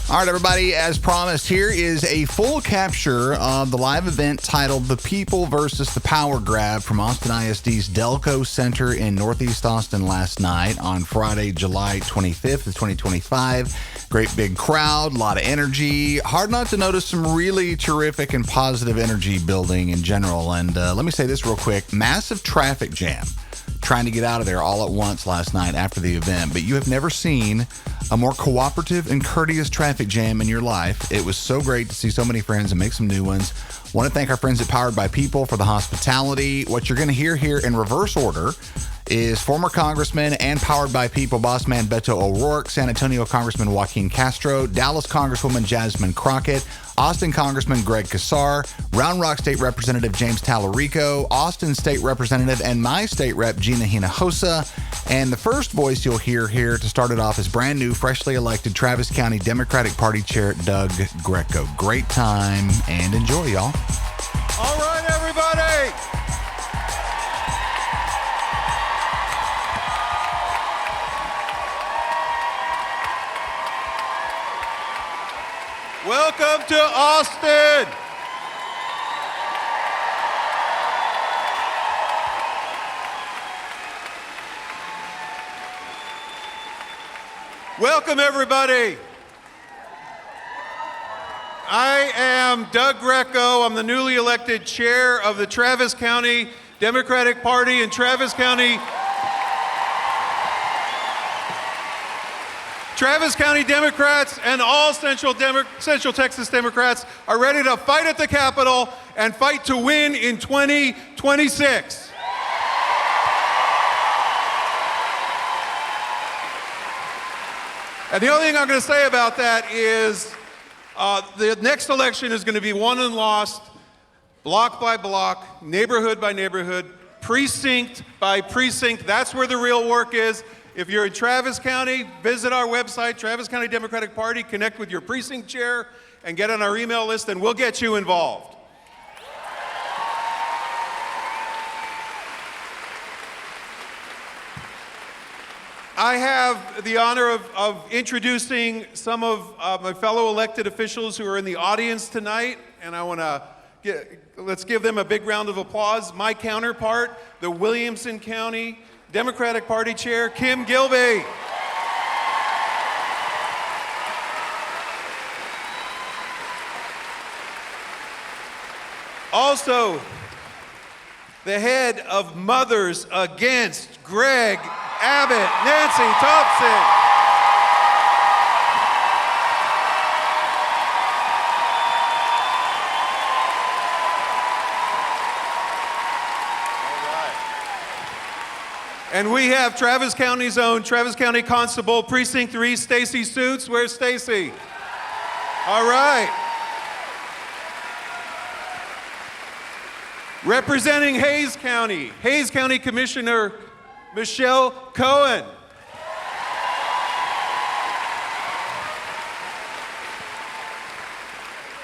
All right, everybody, as promised, here is a full capture of the live event titled The People versus the Power Grab from Austin ISD's Delco Center in Northeast Austin last night on Friday, July 25th of 2025. Great big crowd, a lot of energy. Hard not to notice some really terrific and positive energy building in general. And let me say this real quick. Massive traffic jam trying to get out of there all at once last night after the event. But you have never seen a more cooperative and courteous traffic jam in your life. It was so great to see so many friends and make some new ones. Want to thank our friends at Powered by People for the hospitality. What you're going to hear here in reverse order is former Congressman and Powered by People boss man Beto O'Rourke, San Antonio Congressman Joaquin Castro, Dallas Congresswoman Jasmine Crockett, Austin Congressman Greg Casar, Round Rock State Representative James Talarico, Austin State Representative and my state rep Gina Hinojosa, and the first voice you'll hear here to start it off is brand new, freshly elected Travis County Democratic Party Chair Doug Greco. Great time and enjoy, y'all. All right, everybody. Welcome to Austin. Welcome, everybody. I am Doug Greco. I'm the newly elected chair of the Travis County Democratic Party in Travis County. Travis County Democrats and all Central Texas Democrats are ready to fight at the Capitol and fight to win in 2026. And the only thing I'm going to say about that is the next election is going to be won and lost, block by block, neighborhood by neighborhood, precinct by precinct. That's where the real work is. If you're in Travis County, visit our website, Travis County Democratic Party, connect with your precinct chair, and get on our email list, and we'll get you involved. I have the honor of introducing some of my fellow elected officials who are in the audience tonight, and I want to let's give them a big round of applause. My counterpart, the Williamson County Democratic Party Chair, Kim Gilby. Also, the head of Mothers Against Greg Abbott, Nancy Thompson. And we have Travis County's own Travis County Constable, Precinct 3, Stacy Suits. Where's Stacy? All right. Representing Hays County Commissioner Michelle Cohen.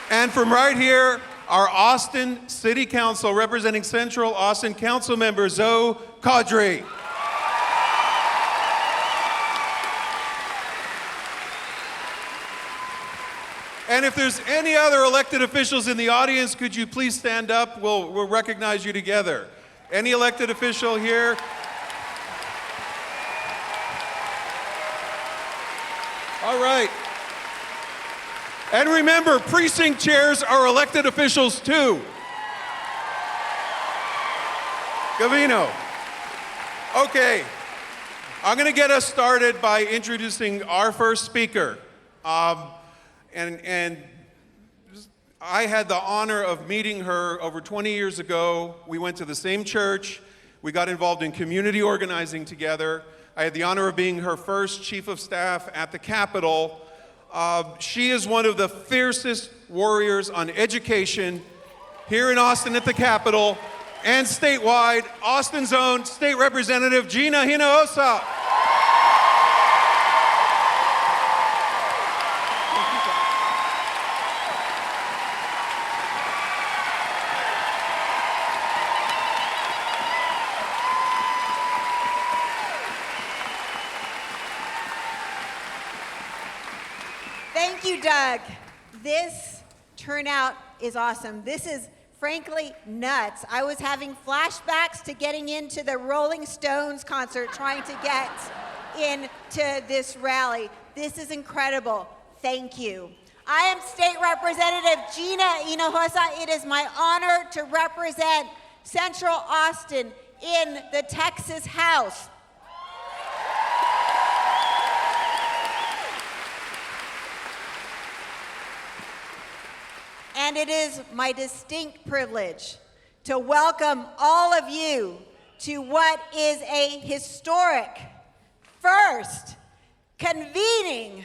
And from right here, our Austin City Council, representing Central Austin Council member Zoe Caudry. And if there's any other elected officials in the audience, could you please stand up? We'll recognize you together. Any elected official here? All right. And remember, precinct chairs are elected officials too. Gavino. Okay. I'm going to get us started by introducing our first speaker. And I had the honor of meeting her over 20 years ago. We went to the same church. We got involved in community organizing together. I had the honor of being her first chief of staff at the Capitol. She is one of the fiercest warriors on education here in Austin at the Capitol and statewide, Austin's own State Representative Gina Hinojosa. Thank you, Doug. This turnout is awesome. This is frankly nuts. I was having flashbacks to getting into the Rolling Stones concert trying to get into this rally. This is incredible. Thank you. I am State Representative Gina Hinojosa. It is my honor to represent Central Austin in the Texas House. And it is my distinct privilege to welcome all of you to what is a historic first convening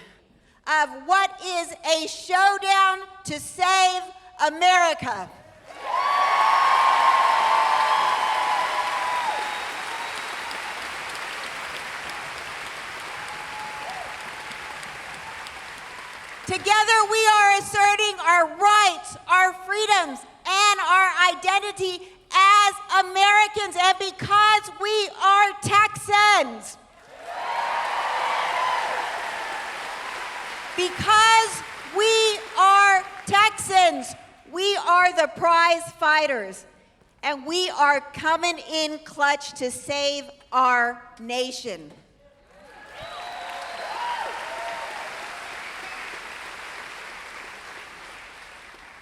of what is a showdown to save America. Together we are asserting our rights, our freedoms, and our identity as Americans, and because we are Texans. Because we are Texans, we are the prize fighters, and we are coming in clutch to save our nation.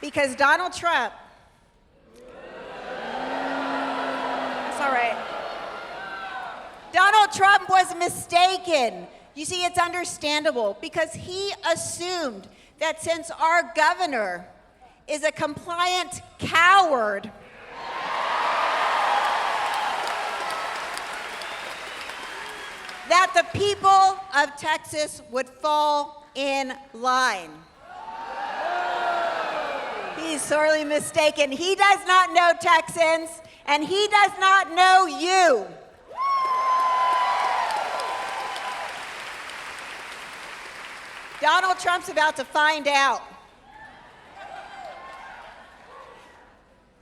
Because Donald Trump, it's all right. Donald Trump was mistaken. You see, it's understandable because he assumed that since our governor is a compliant coward, that the people of Texas would fall in line. He's sorely mistaken. He does not know Texans, and he does not know you. Donald Trump's about to find out.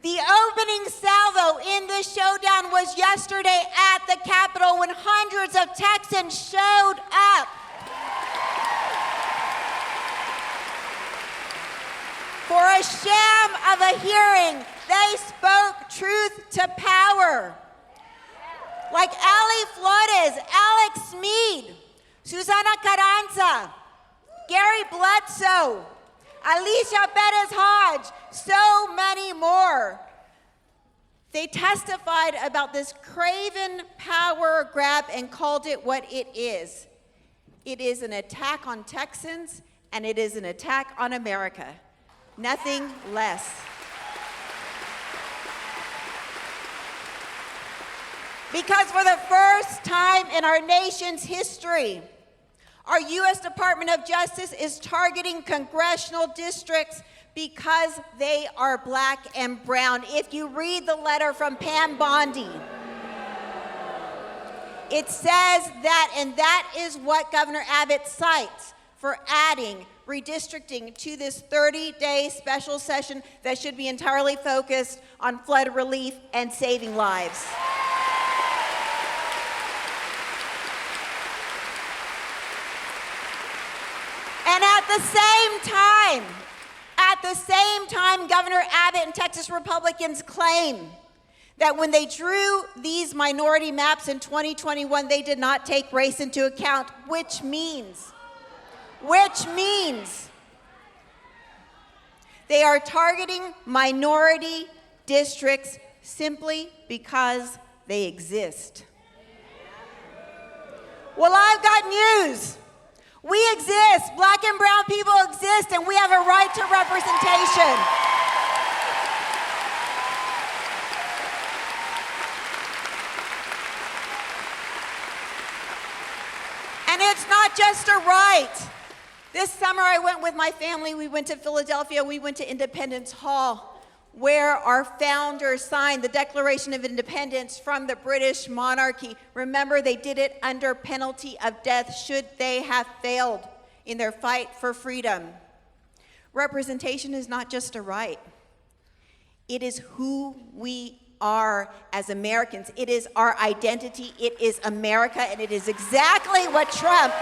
The opening salvo in this showdown was yesterday at the Capitol when hundreds of Texans showed up. For a sham of a hearing, they spoke truth to power. Like Ali Flores, Alex Mead, Susana Carranza, Gary Bledsoe, Alicia Perez-Hodge, so many more. They testified about this craven power grab and called it what it is. It is an attack on Texans, and it is an attack on America. Nothing less. Because for the first time in our nation's history, our U.S. Department of Justice is targeting congressional districts because they are black and brown. If you read the letter from Pam Bondi, it says that, and that is what Governor Abbott cites for adding redistricting to this 30-day special session that should be entirely focused on flood relief and saving lives. And at the same time, Governor Abbott and Texas Republicans claim that when they drew these minority maps in 2021, they did not take race into account, which means they are targeting minority districts simply because they exist. Well, I've got news. We exist. Black and brown people exist, and we have a right to representation. And it's not just a right. This summer I went with my family. We went to Philadelphia. We went to Independence Hall, where our founders signed the Declaration of Independence from the British monarchy. Remember, they did it under penalty of death should they have failed in their fight for freedom. Representation is not just a right. It is who we are as Americans. It is our identity. It is America, and it is exactly what Trump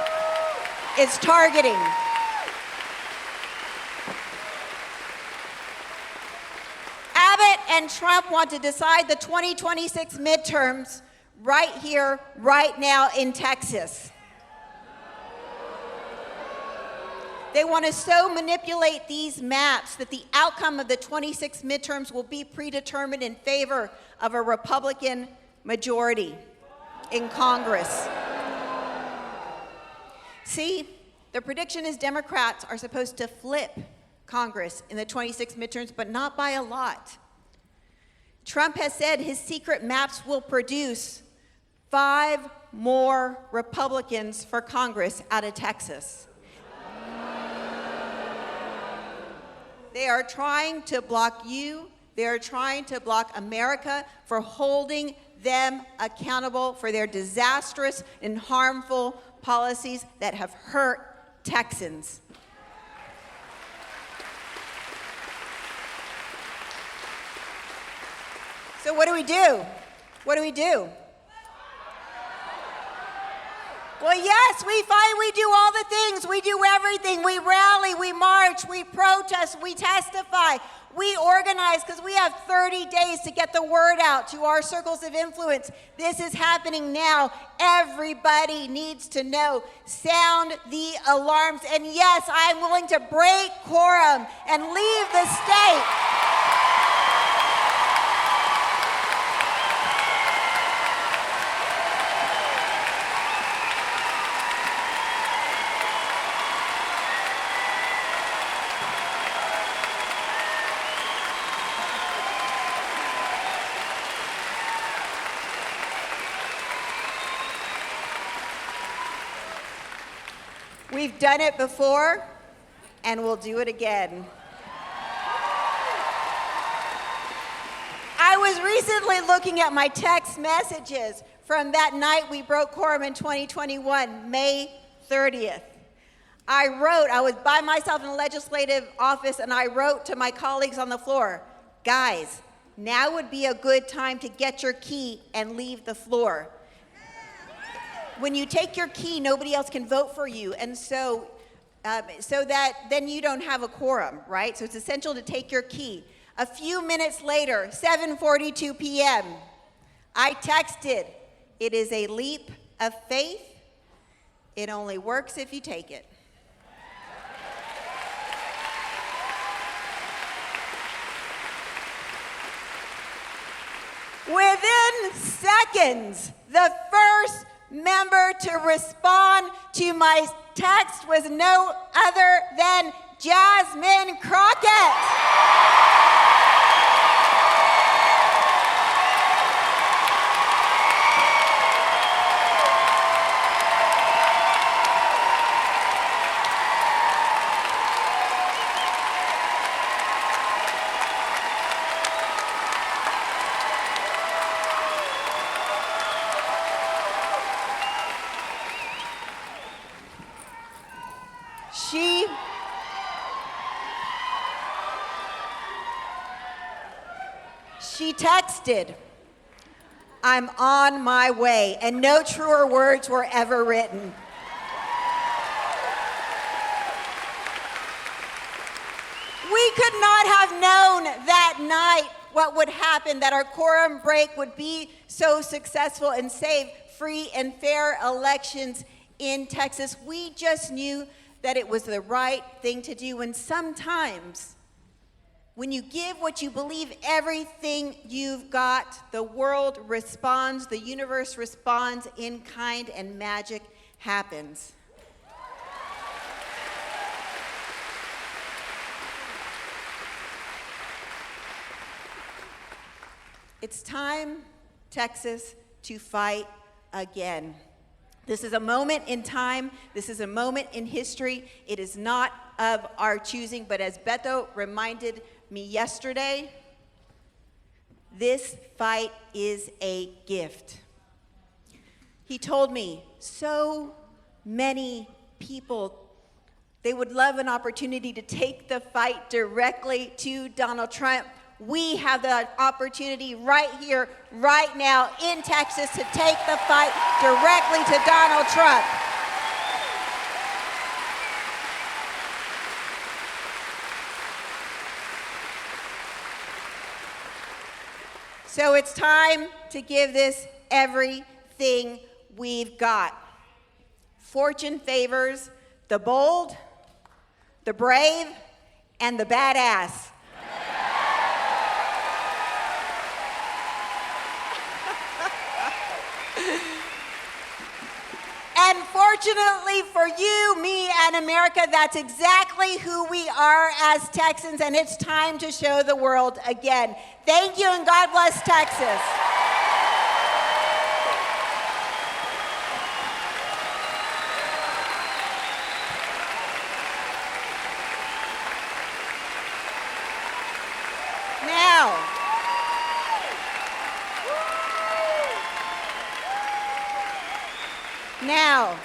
is targeting. and Trump want to decide the 2026 midterms right here, right now in Texas. They want to so manipulate these maps that the outcome of the 26 midterms will be predetermined in favor of a Republican majority in Congress. See, the prediction is Democrats are supposed to flip Congress in the 26 midterms, but not by a lot. Trump has said his secret maps will produce 5 more Republicans for Congress out of Texas. They are trying to block you. They are trying to block America for holding them accountable for their disastrous and harmful policies that have hurt Texans. So what do we do? What do we do? Well, yes, we fight, we do all the things, we do everything. We rally, we march, we protest, we testify, we organize, because we have 30 days to get the word out to our circles of influence. This is happening now. Everybody needs to know. Sound the alarms. And yes, I'm willing to break quorum and leave the state. We've done it before, and we'll do it again. I was recently looking at my text messages from that night we broke quorum in 2021, May 30th. I was by myself in the legislative office, and I wrote to my colleagues on the floor, guys, now would be a good time to get your key and leave the floor. When you take your key, nobody else can vote for you, and so that then you don't have a quorum, right? So it's essential to take your key. A few minutes later, 7:42 p.m., I texted, it is a leap of faith. It only works if you take it. Within seconds, the first member to respond to my text was no other than Jasmine Crockett. She texted, I'm on my way, and no truer words were ever written. We could not have known that night what would happen, that our quorum break would be so successful and save free and fair elections in Texas. We just knew that it was the right thing to do. And sometimes, when you give what you believe everything you've got, the world responds, the universe responds in kind, and magic happens. It's time, Texas, to fight again. This is a moment in time. This is a moment in history. It is not of our choosing, but as Beto reminded me yesterday, this fight is a gift. He told me so many people, they would love an opportunity to take the fight directly to Donald Trump. We have the opportunity right here, right now in Texas to take the fight directly to Donald Trump. So it's time to give this everything we've got. Fortune favors the bold, the brave, and the badass. And fortunately for you, me, and America, that's exactly who we are as Texans, and it's time to show the world again. Thank you, and God bless Texas. Now,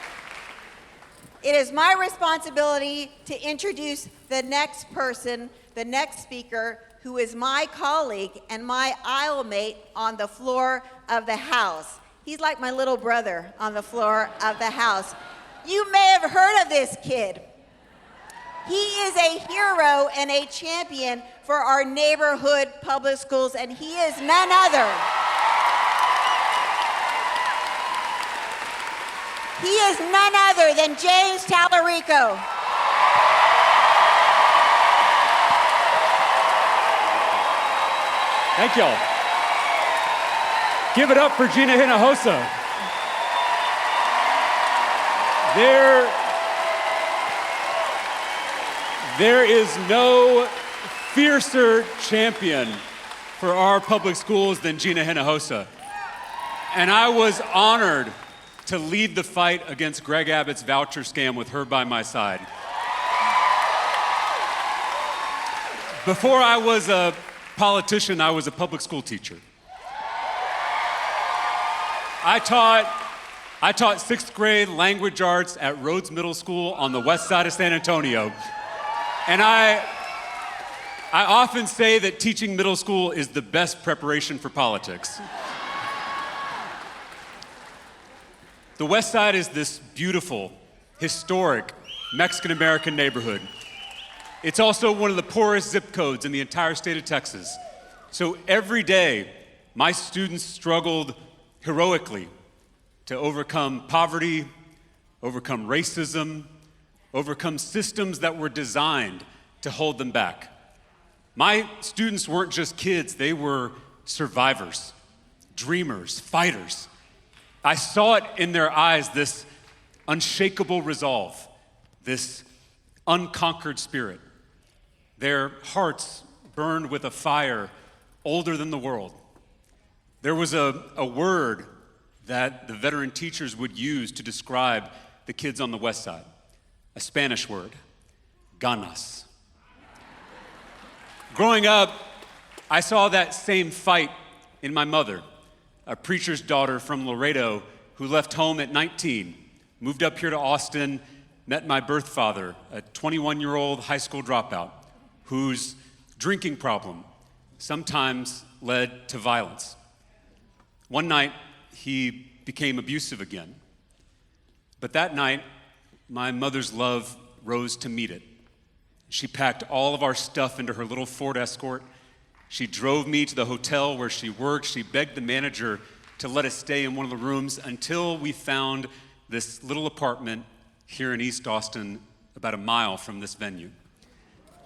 it is my responsibility to introduce the next person, the next speaker, who is my colleague and my aisle mate on the floor of the House. He's like my little brother on the floor of the House. You may have heard of this kid. He is a hero and a champion for our neighborhood public schools, and he is none other. He is none other than James Talarico. Thank y'all. Give it up for Gina Hinojosa. There is no fiercer champion for our public schools than Gina Hinojosa. And I was honored to lead the fight against Greg Abbott's voucher scam with her by my side. Before I was a politician, I was a public school teacher. I taught sixth grade language arts at Rhodes Middle School on the west side of San Antonio. And I often say that teaching middle school is the best preparation for politics. The West Side is this beautiful, historic Mexican-American neighborhood. It's also one of the poorest zip codes in the entire state of Texas. So every day, my students struggled heroically to overcome poverty, overcome racism, overcome systems that were designed to hold them back. My students weren't just kids, they were survivors, dreamers, fighters. I saw it in their eyes, this unshakable resolve, this unconquered spirit. Their hearts burned with a fire older than the world. There was a word that the veteran teachers would use to describe the kids on the West Side, a Spanish word, ganas. Growing up, I saw that same fight in my mother, a preacher's daughter from Laredo who left home at 19, moved up here to Austin, met my birth father, a 21-year-old high school dropout whose drinking problem sometimes led to violence. One night, he became abusive again. But that night, my mother's love rose to meet it. She packed all of our stuff into her little Ford Escort. She drove me to the hotel where she worked. She begged the manager to let us stay in one of the rooms until we found this little apartment here in East Austin, about a mile from this venue.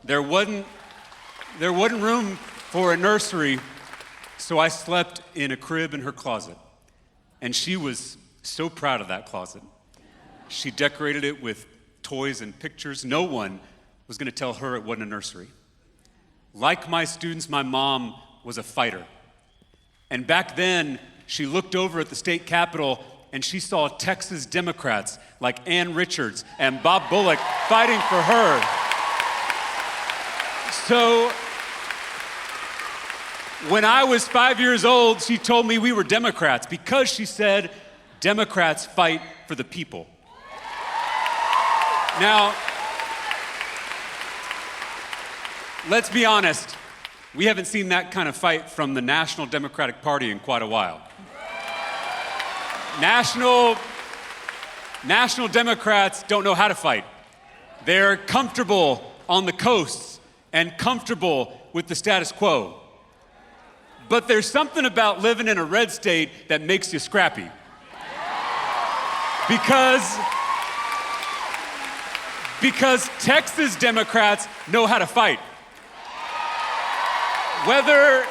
There wasn't room for a nursery, so I slept in a crib in her closet. And she was so proud of that closet. She decorated it with toys and pictures. No one was going to tell her it wasn't a nursery. Like my students, my mom was a fighter. And back then, she looked over at the state capitol and she saw Texas Democrats like Ann Richards and Bob Bullock fighting for her. So when I was 5 years old, she told me we were Democrats because she said, Democrats fight for the people. Now, let's be honest, we haven't seen that kind of fight from the National Democratic Party in quite a while. National Democrats don't know how to fight. They're comfortable on the coasts and comfortable with the status quo. But there's something about living in a red state that makes you scrappy. Because Texas Democrats know how to fight. Whether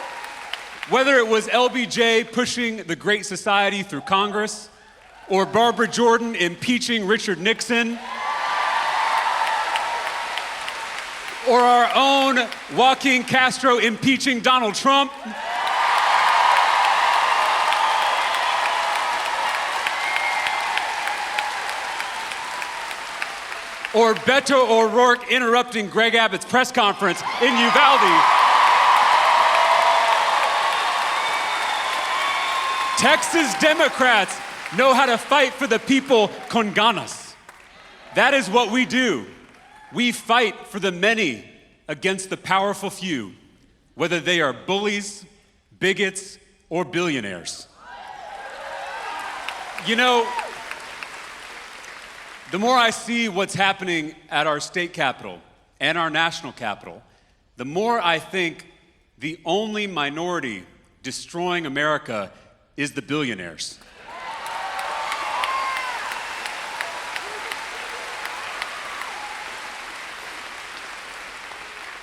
it was LBJ pushing the Great Society through Congress, or Barbara Jordan impeaching Richard Nixon, or our own Joaquin Castro impeaching Donald Trump, or Beto O'Rourke interrupting Greg Abbott's press conference in Uvalde. Texas Democrats know how to fight for the people con ganas. That is what we do. We fight for the many against the powerful few, whether they are bullies, bigots, or billionaires. You know, the more I see what's happening at our state capitol and our national capitol, the more I think the only minority destroying America is the billionaires.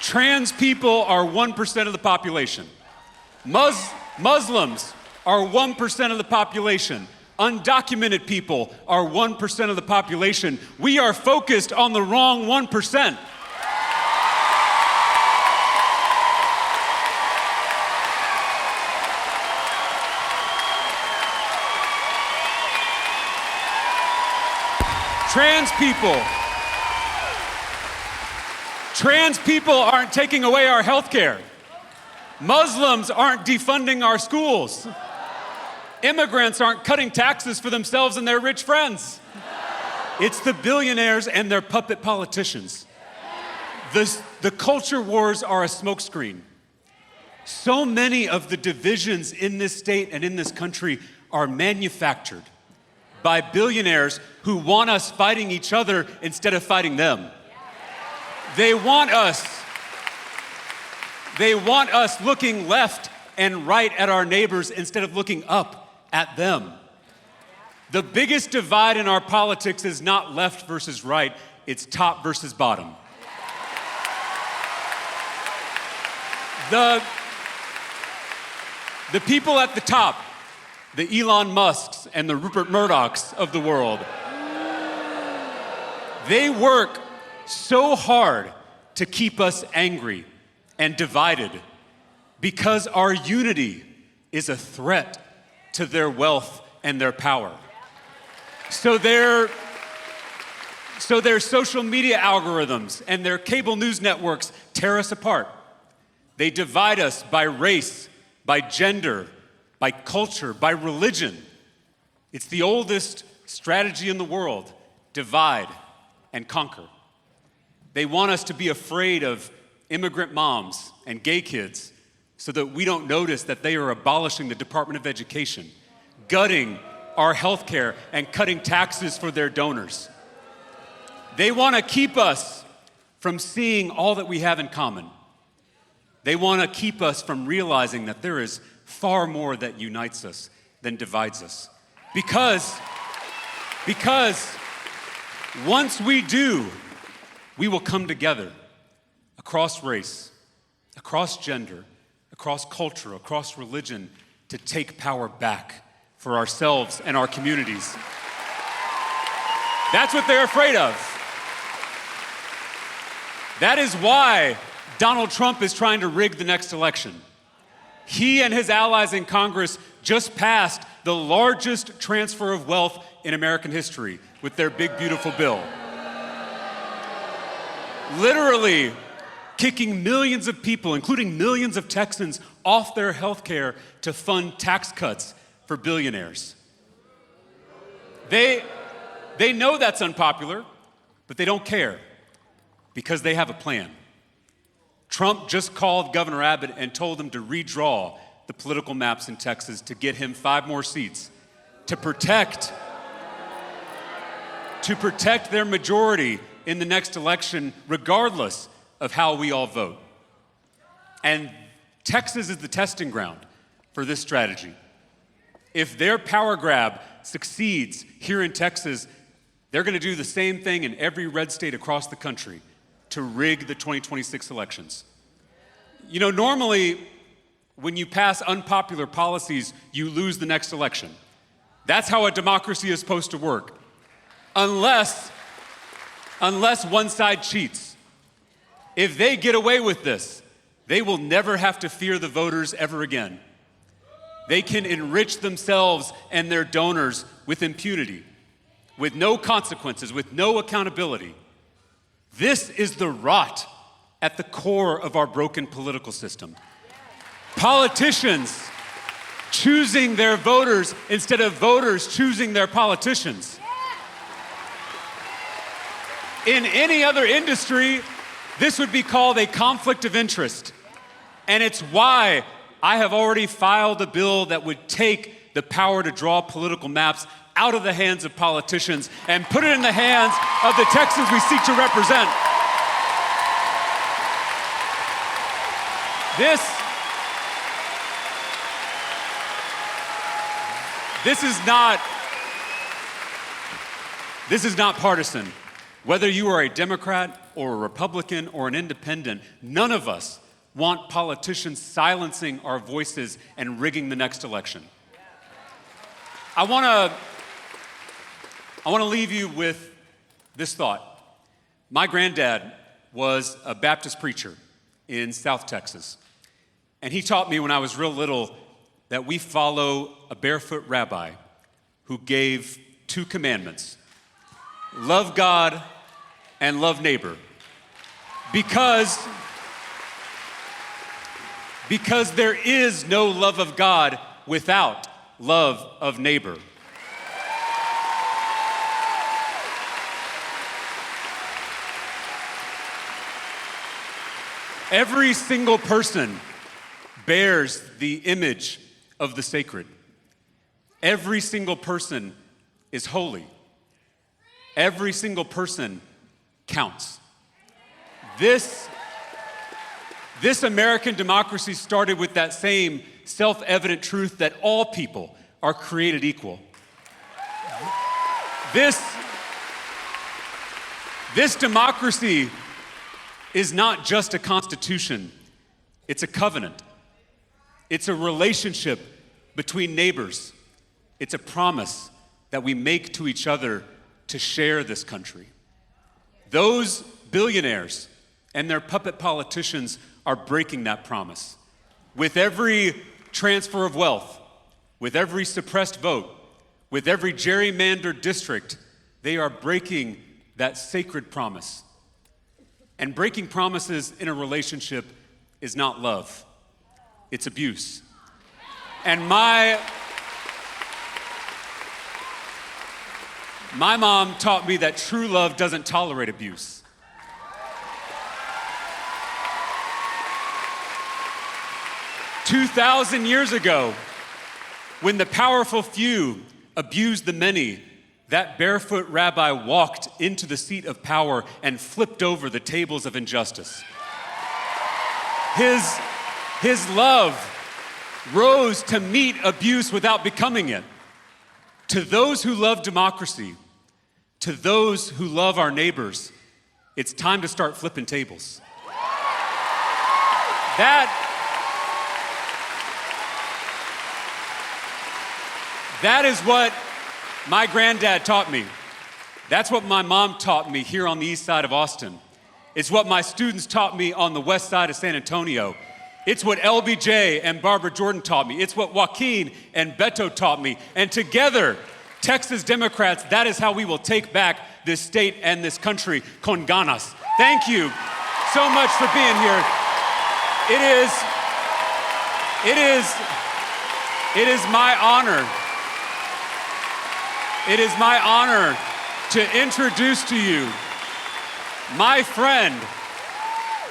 Trans people are 1% of the population. Muslims are 1% of the population. Undocumented people are 1% of the population. We are focused on the wrong 1%. Trans people aren't taking away our health care. Muslims aren't defunding our schools. Immigrants aren't cutting taxes for themselves and their rich friends. It's the billionaires and their puppet politicians. The culture wars are a smokescreen. So many of the divisions in this state and in this country are manufactured by billionaires who want us fighting each other instead of fighting them. They want us looking left and right at our neighbors instead of looking up at them. The biggest divide in our politics is not left versus right, it's top versus bottom. The people at the top, the Elon Musks and the Rupert Murdochs of the world, they work so hard to keep us angry and divided because our unity is a threat to their wealth and their power. So their social media algorithms and their cable news networks tear us apart. They divide us by race, by gender, by culture, by religion. It's the oldest strategy in the world: divide and conquer. They want us to be afraid of immigrant moms and gay kids so that we don't notice that they are abolishing the Department of Education, gutting our health care, and cutting taxes for their donors. They want to keep us from seeing all that we have in common. They want to keep us from realizing that there is far more that unites us than divides us. Because once we do, we will come together across race, across gender, across culture, across religion to take power back for ourselves and our communities. That's what they're afraid of. That is why Donald Trump is trying to rig the next election. He and his allies in Congress just passed the largest transfer of wealth in American history with their big, beautiful bill. Literally kicking millions of people, including millions of Texans, off their health care to fund tax cuts for billionaires. They know that's unpopular, but they don't care because they have a plan. Trump just called Governor Abbott and told him to redraw the political maps in Texas to get him 5 more seats to protect their majority in the next election, regardless of how we all vote. And Texas is the testing ground for this strategy. If their power grab succeeds here in Texas, they're going to do the same thing in every red state across the country to rig the 2026 elections. You know, normally, when you pass unpopular policies, you lose the next election. That's how a democracy is supposed to work. Unless one side cheats. If they get away with this, they will never have to fear the voters ever again. They can enrich themselves and their donors with impunity, with no consequences, with no accountability. This is the rot at the core of our broken political system. Politicians choosing their voters instead of voters choosing their politicians. In any other industry, this would be called a conflict of interest. And it's why I have already filed a bill that would take the power to draw political maps out of the hands of politicians and put it in the hands of the Texans we seek to represent. This is not partisan. Whether you are a Democrat or a Republican or an independent, none of us want politicians silencing our voices and rigging the next election. I want to leave you with this thought. My granddad was a Baptist preacher in South Texas. And he taught me when I was real little that we follow a barefoot rabbi who gave 2 commandments: love God and love neighbor. Because there is no love of God without love of neighbor. Every single person bears the image of the sacred. Every single person is holy. Every single person counts. This American democracy started with that same self-evident truth that all people are created equal. This democracy is not just a constitution, it's a covenant. It's a relationship between neighbors. It's a promise that we make to each other to share this country. Those billionaires and their puppet politicians are breaking that promise. With every transfer of wealth, with every suppressed vote, with every gerrymandered district, they are breaking that sacred promise. And breaking promises in a relationship is not love. It's abuse. And my mom taught me that true love doesn't tolerate abuse. "2,000 years ago, when the powerful few abused the many, that barefoot rabbi walked into the seat of power and flipped over the tables of injustice. His love rose to meet abuse without becoming it. To those who love democracy, to those who love our neighbors, it's time to start flipping tables." That is what my granddad taught me. That's what my mom taught me here on the east side of Austin. It's what my students taught me on the west side of San Antonio. It's what LBJ and Barbara Jordan taught me. It's what Joaquin and Beto taught me. And together, Texas Democrats, that is how we will take back this state and this country con ganas. Thank you so much for being here. It is my honor. It is my honor to introduce to you my friend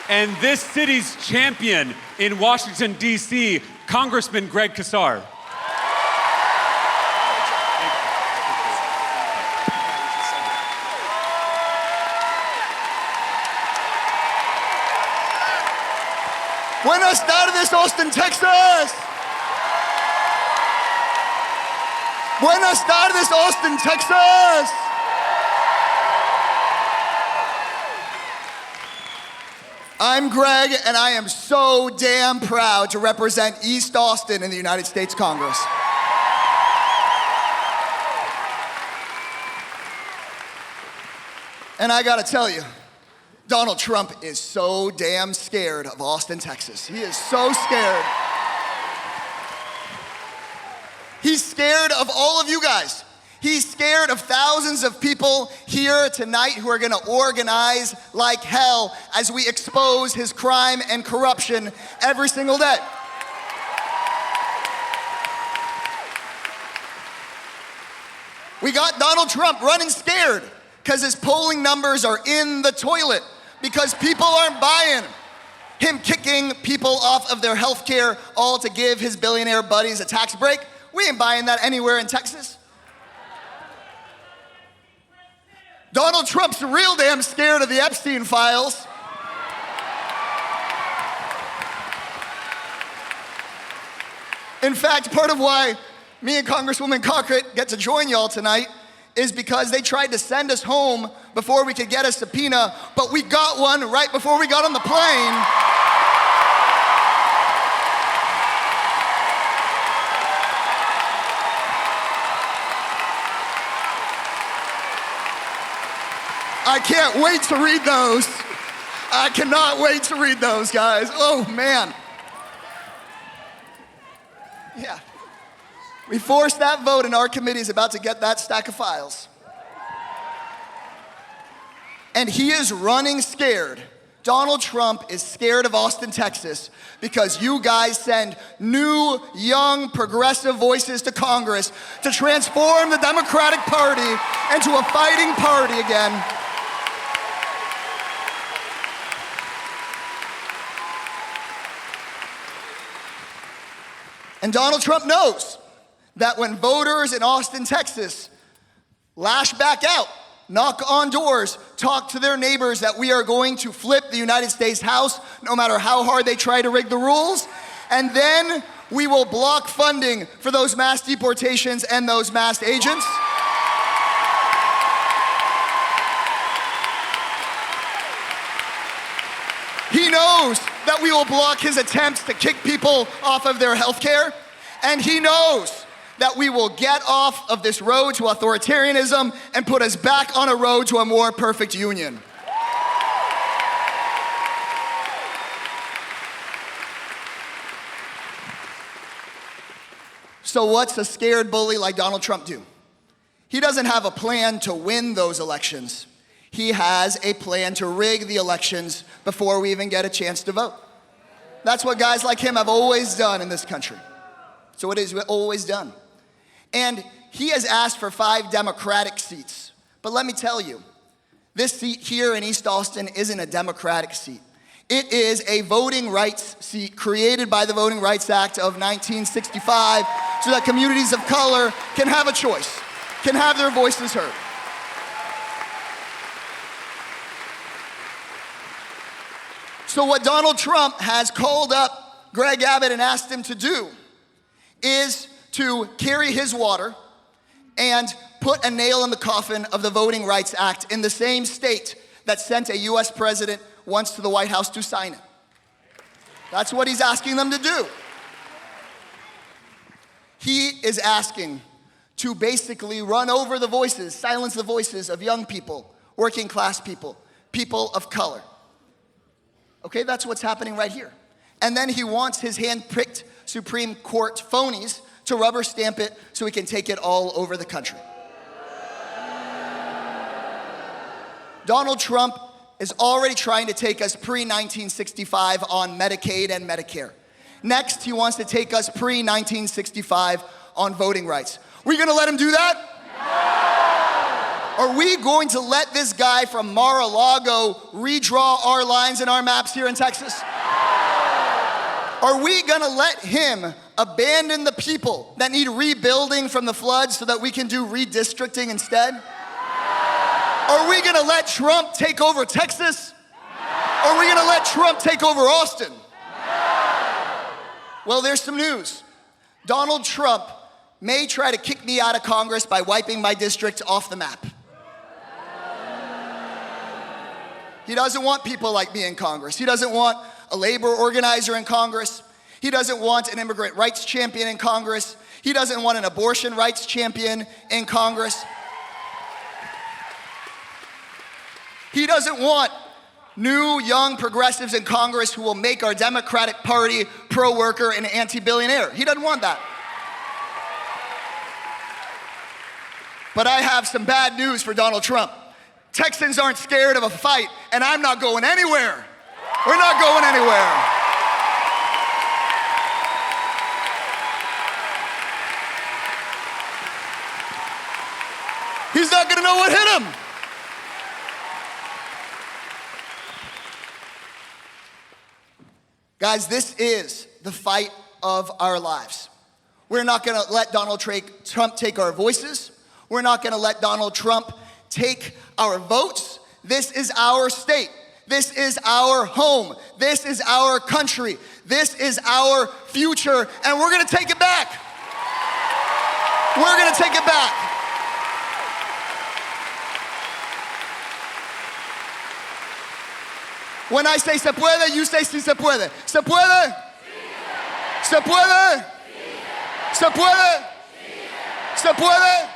and this city's champion in Washington, D.C., Congressman Greg Casar. Buenas tardes, Austin, Texas. Buenas tardes, Austin, Texas. I'm Greg, and I am so damn proud to represent East Austin in the United States Congress. And I gotta tell you, Donald Trump is so damn scared of Austin, Texas. He is so scared. He's scared of all of you guys. He's scared of thousands of people here tonight who are gonna organize like hell as we expose his crime and corruption every single day. We got Donald Trump running scared because his polling numbers are in the toilet, because people aren't buying him kicking people off of their health care, all to give his billionaire buddies a tax break. We ain't buying that anywhere in Texas. Donald Trump's real damn scared of the Epstein files. In fact, part of why me and Congresswoman Crockett get to join y'all tonight is because they tried to send us home before we could get a subpoena, but we got one right before we got on the plane. I can't wait to read those. I cannot wait to read those, guys. Oh, man. Yeah. We forced that vote, and our committee is about to get that stack of files. And he is running scared. Donald Trump is scared of Austin, Texas, because you guys send new, young, progressive voices to Congress to transform the Democratic Party into a fighting party again. And Donald Trump knows that when voters in Austin, Texas lash back out, knock on doors, talk to their neighbors, that we are going to flip the United States House no matter how hard they try to rig the rules, and then we will block funding for those mass deportations and those mass agents. He knows that we will block his attempts to kick people off of their health care, and he knows that we will get off of this road to authoritarianism and put us back on a road to a more perfect union. So what's a scared bully like Donald Trump do? He doesn't have a plan to win those elections. He has a plan to rig the elections before we even get a chance to vote. That's what guys like him have always done in this country. So it is always done. And he has asked for 5 Democratic seats. But let me tell you, this seat here in East Austin isn't a Democratic seat. It is a voting rights seat created by the Voting Rights Act of 1965 so that communities of color can have a choice, can have their voices heard. So what Donald Trump has called up Greg Abbott and asked him to do is to carry his water and put a nail in the coffin of the Voting Rights Act in the same state that sent a US president once to the White House to sign it. That's what he's asking them to do. He is asking to basically run over the voices, silence the voices of young people, working class people, people of color. Okay, that's what's happening right here. And then he wants his hand-picked Supreme Court phonies to rubber stamp it so he can take it all over the country. Donald Trump is already trying to take us pre-1965 on Medicaid and Medicare. Next, he wants to take us pre-1965 on voting rights. We gonna let him do that? Are we going to let this guy from Mar-a-Lago redraw our lines and our maps here in Texas? Are we gonna let him abandon the people that need rebuilding from the floods so that we can do redistricting instead? Are we gonna let Trump take over Texas? Or are we gonna let Trump take over Austin? Well, there's some news. Donald Trump may try to kick me out of Congress by wiping my district off the map. He doesn't want people like me in Congress. He doesn't want a labor organizer in Congress. He doesn't want an immigrant rights champion in Congress. He doesn't want an abortion rights champion in Congress. He doesn't want new, young progressives in Congress who will make our Democratic Party pro-worker and anti-billionaire. He doesn't want that. But I have some bad news for Donald Trump. Texans aren't scared of a fight, and I'm not going anywhere. We're not going anywhere. He's not gonna know what hit him. Guys, this is the fight of our lives. We're not gonna let Donald Trump take our voices. We're not gonna let Donald Trump take our votes. This is our state. This is our home. This is our country. This is our future, and we're gonna take it back. We're gonna take it back. When I say se puede, you say si se puede. Se puede? Se puede? Se puede? Se puede?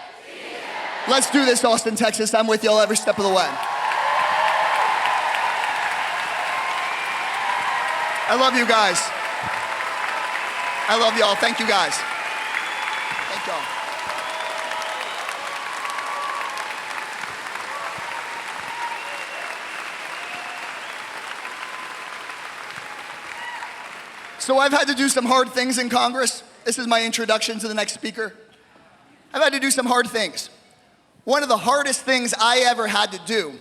Let's do this, Austin, Texas. I'm with y'all every step of the way. I love you guys. I love y'all. Thank you guys. Thank y'all. So I've had to do some hard things in Congress. This is my introduction to the next speaker. I've had to do some hard things. One of the hardest things I ever had to do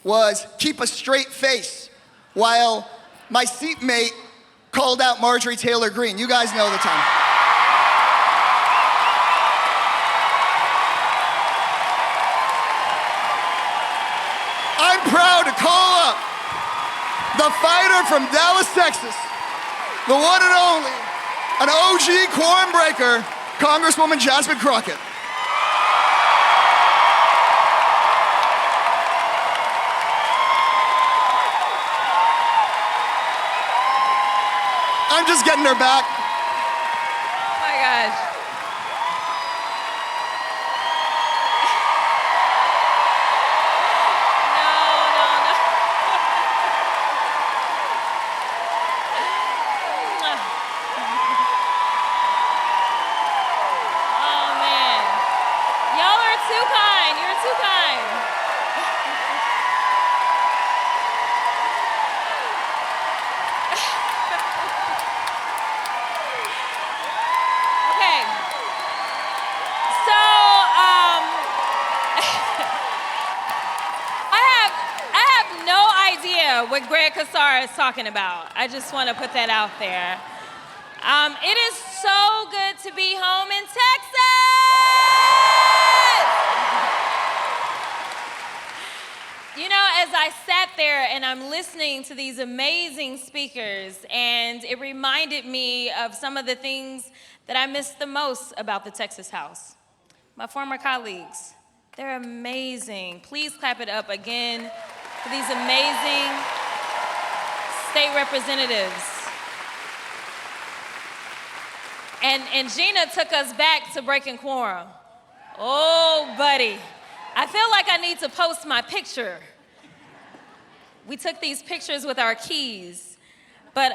was keep a straight face while my seatmate called out Marjorie Taylor Greene. You guys know the time. I'm proud to call up the fighter from Dallas, Texas, the one and only, an OG quorum breaker, Congresswoman Jasmine Crockett. I'm just getting her back. Oh my gosh. What Casar is talking about. I just want to put that out there. It is so good to be home in Texas! You know, as I sat there and I'm listening to these amazing speakers, and it reminded me of some of the things that I missed the most about the Texas House. My former colleagues, they're amazing. Please clap it up again for these amazing state representatives. And Gina took us back to breaking quorum. Oh, buddy. I feel like I need to post my picture. We took these pictures with our keys. But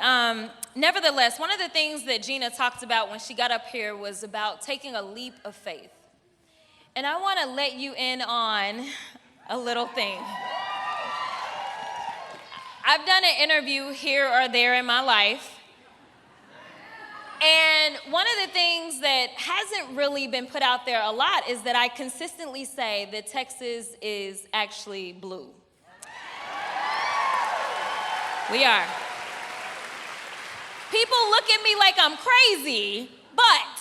nevertheless, one of the things that Gina talked about when she got up here was about taking a leap of faith. And I want to let you in on a little thing. I've done an interview here or there in my life, and one of the things that hasn't really been put out there a lot is that I consistently say that Texas is actually blue. We are. People look at me like I'm crazy, but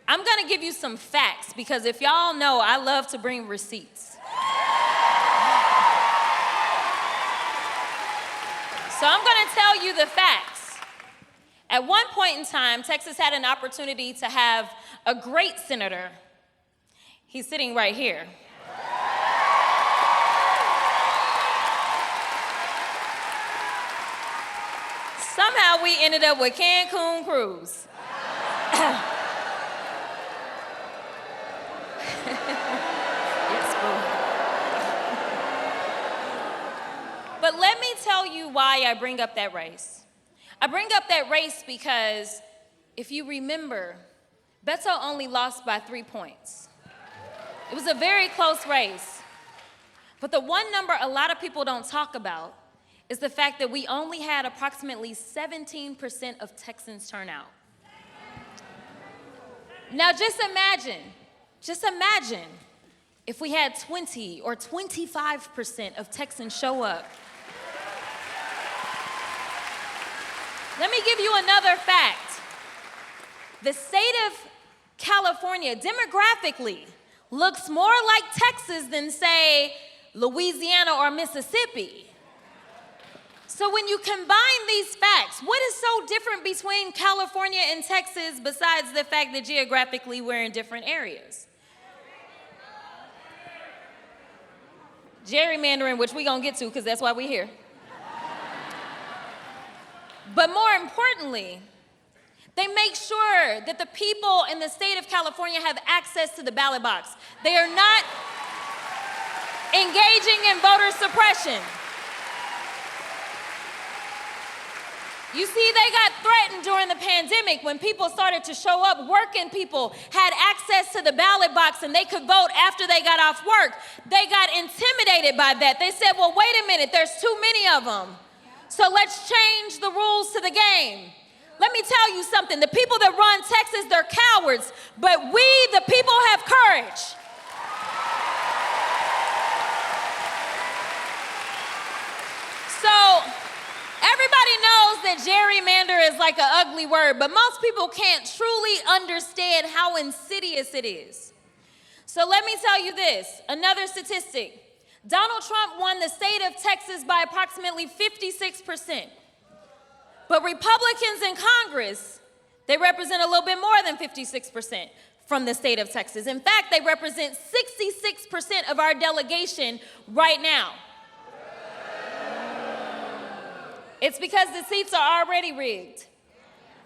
I'm gonna give you some facts, because if y'all know, I love to bring receipts. So I'm gonna tell you the facts. At one point in time, Texas had an opportunity to have a great senator. He's sitting right here. Somehow we ended up with Cancun Cruz. Yes, boo. But let me tell you why I bring up that race. I bring up that race because if you remember, Beto only lost by 3 points. It was a very close race. But the one number a lot of people don't talk about is the fact that we only had approximately 17% of Texans turn out. Now just imagine if we had 20 or 25% of Texans show up. Let me give you another fact. The state of California demographically looks more like Texas than, say, Louisiana or Mississippi. So when you combine these facts, what is so different between California and Texas besides the fact that geographically we're in different areas? Gerrymandering, which we're gonna get to because that's why we're here. But more importantly, they make sure that the people in the state of California have access to the ballot box. They are not engaging in voter suppression. You see, they got threatened during the pandemic when people started to show up. Working people had access to the ballot box and they could vote after they got off work. They got intimidated by that. They said, well, wait a minute, there's too many of them. So let's change the rules to the game. Let me tell you something. The people that run Texas, they're cowards, but we, the people, have courage. So everybody knows that gerrymander is like an ugly word, but most people can't truly understand how insidious it is. So let me tell you this, another statistic. Donald Trump won the state of Texas by approximately 56%. But Republicans in Congress, they represent a little bit more than 56% from the state of Texas. In fact, they represent 66% of our delegation right now. It's because the seats are already rigged.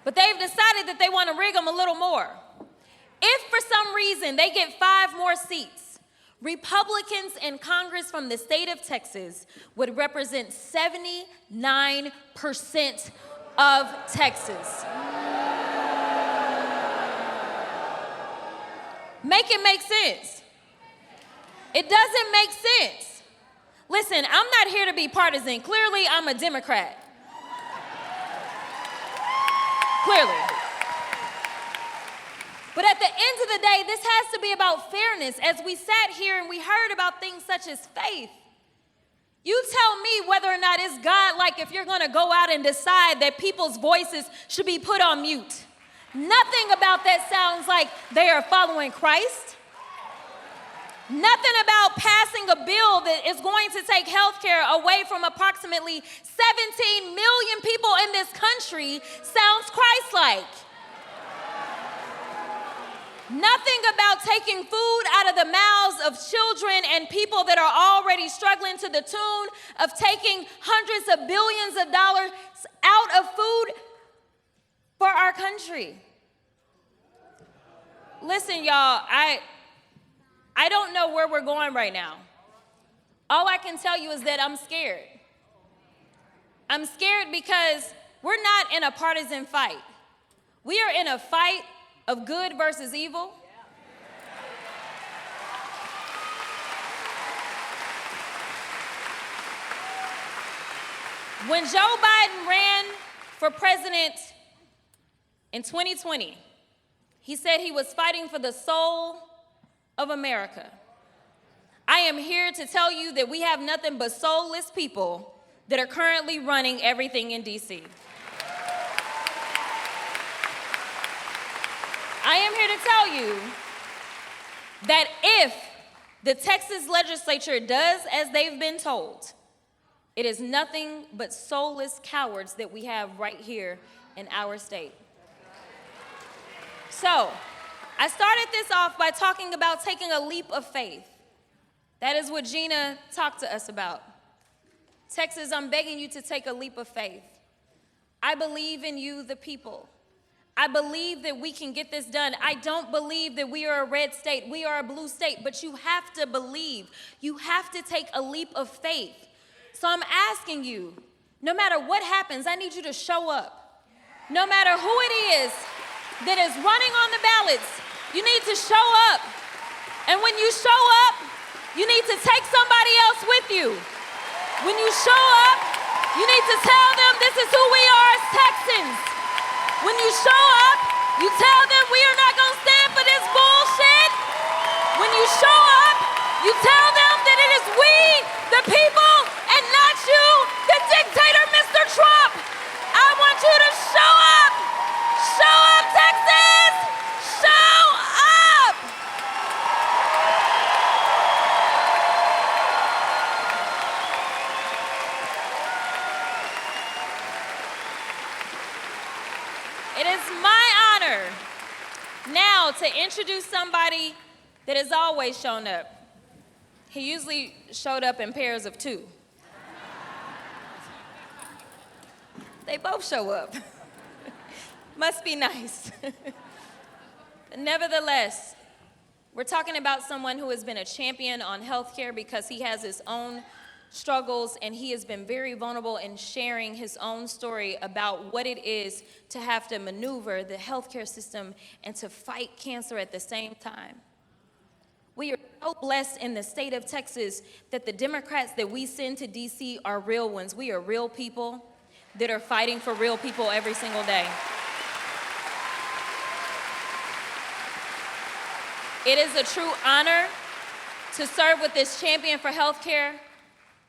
But they've decided that they want to rig them a little more. If for some reason they get 5 more seats, Republicans in Congress from the state of Texas would represent 79% of Texas. Make it make sense. It doesn't make sense. Listen, I'm not here to be partisan. Clearly, I'm a Democrat. Clearly. But at the end of the day, this has to be about fairness. As we sat here and we heard about things such as faith, you tell me whether or not it's God-like if you're going to go out and decide that people's voices should be put on mute. Nothing about that sounds like they are following Christ. Nothing about passing a bill that is going to take health care away from approximately 17 million people in this country sounds Christ-like. Nothing about taking food out of the mouths of children and people that are already struggling to the tune of taking hundreds of billions of dollars out of food for our country. Listen, y'all, I don't know where we're going right now. All I can tell you is that I'm scared. I'm scared because we're not in a partisan fight. We are in a fight of good versus evil. When Joe Biden ran for president in 2020, he said he was fighting for the soul of America. I am here to tell you that we have nothing but soulless people that are currently running everything in D.C. I am here to tell you that if the Texas legislature does as they've been told, it is nothing but soulless cowards that we have right here in our state. So, I started this off by talking about taking a leap of faith. That is what Gina talked to us about. Texas, I'm begging you to take a leap of faith. I believe in you, the people. I believe that we can get this done. I don't believe that we are a red state. We are a blue state, but you have to believe. You have to take a leap of faith. So I'm asking you, no matter what happens, I need you to show up. No matter who it is that is running on the ballots, you need to show up. And when you show up, you need to take somebody else with you. When you show up, you need to tell them this is who we are as Texans. When you show up, you tell them we are not going to stand for this bullshit. When you show up, you tell them that it is we, the people, and not you, the dictator, Mr. Trump. I want you to show up. Show up, Texas. Show up. It is my honor now to introduce somebody that has always shown up. He usually showed up in pairs of two. They both show up. Must be nice. But nevertheless, we're talking about someone who has been a champion on healthcare because he has his own struggles, and he has been very vulnerable in sharing his own story about what it is to have to maneuver the healthcare system and to fight cancer at the same time. We are so blessed in the state of Texas that the Democrats that we send to DC are real ones. We are real people that are fighting for real people every single day. It is a true honor to serve with this champion for healthcare,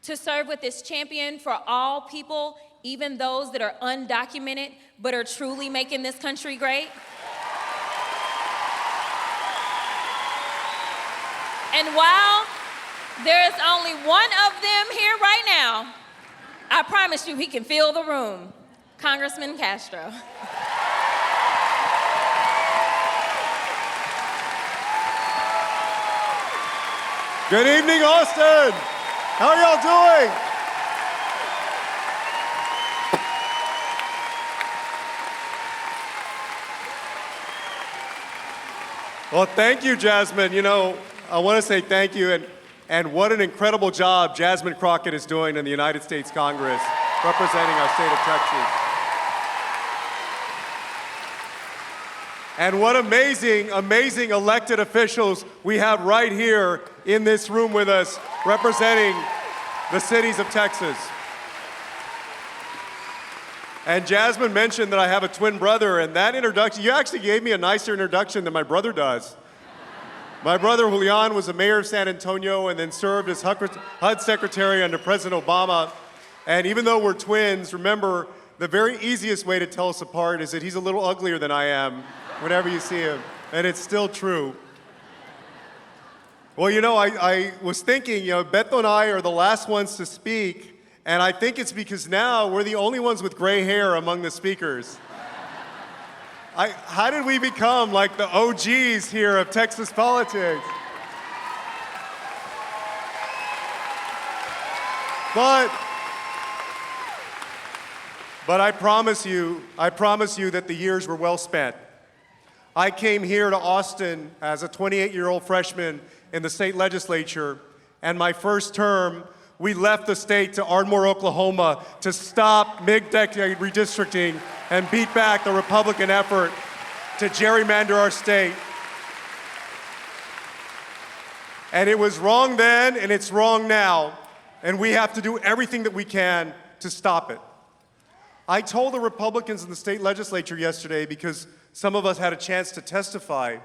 to serve with this champion for all people, even those that are undocumented but are truly making this country great. And while there is only one of them here right now, I promise you he can fill the room. Congressman Castro. Good evening, Austin. How are y'all doing? Well, thank you, Jasmine. You know, I want to say thank you, and what an incredible job Jasmine Crockett is doing in the United States Congress, representing our state of Texas. And what amazing, amazing elected officials we have right here in this room with us, representing the cities of Texas. And Jasmine mentioned that I have a twin brother, and that introduction, you actually gave me a nicer introduction than my brother does. My brother Julian was the mayor of San Antonio and then served as HUD secretary under President Obama. And even though we're twins, remember, the very easiest way to tell us apart is that he's a little uglier than I am whenever you see him. And it's still true. Well, you know, I was thinking, you know, Beto and I are the last ones to speak, and I think it's because now we're the only ones with gray hair among the speakers. How did we become like the OGs here of Texas politics? But I promise you that the years were well spent. I came here to Austin as a 28-year-old freshman in the state legislature, and my first term, we left the state to Ardmore, Oklahoma to stop mid-decade redistricting and beat back the Republican effort to gerrymander our state. And it was wrong then, and it's wrong now, and we have to do everything that we can to stop it. I told the Republicans in the state legislature yesterday, because some of us had a chance to testify,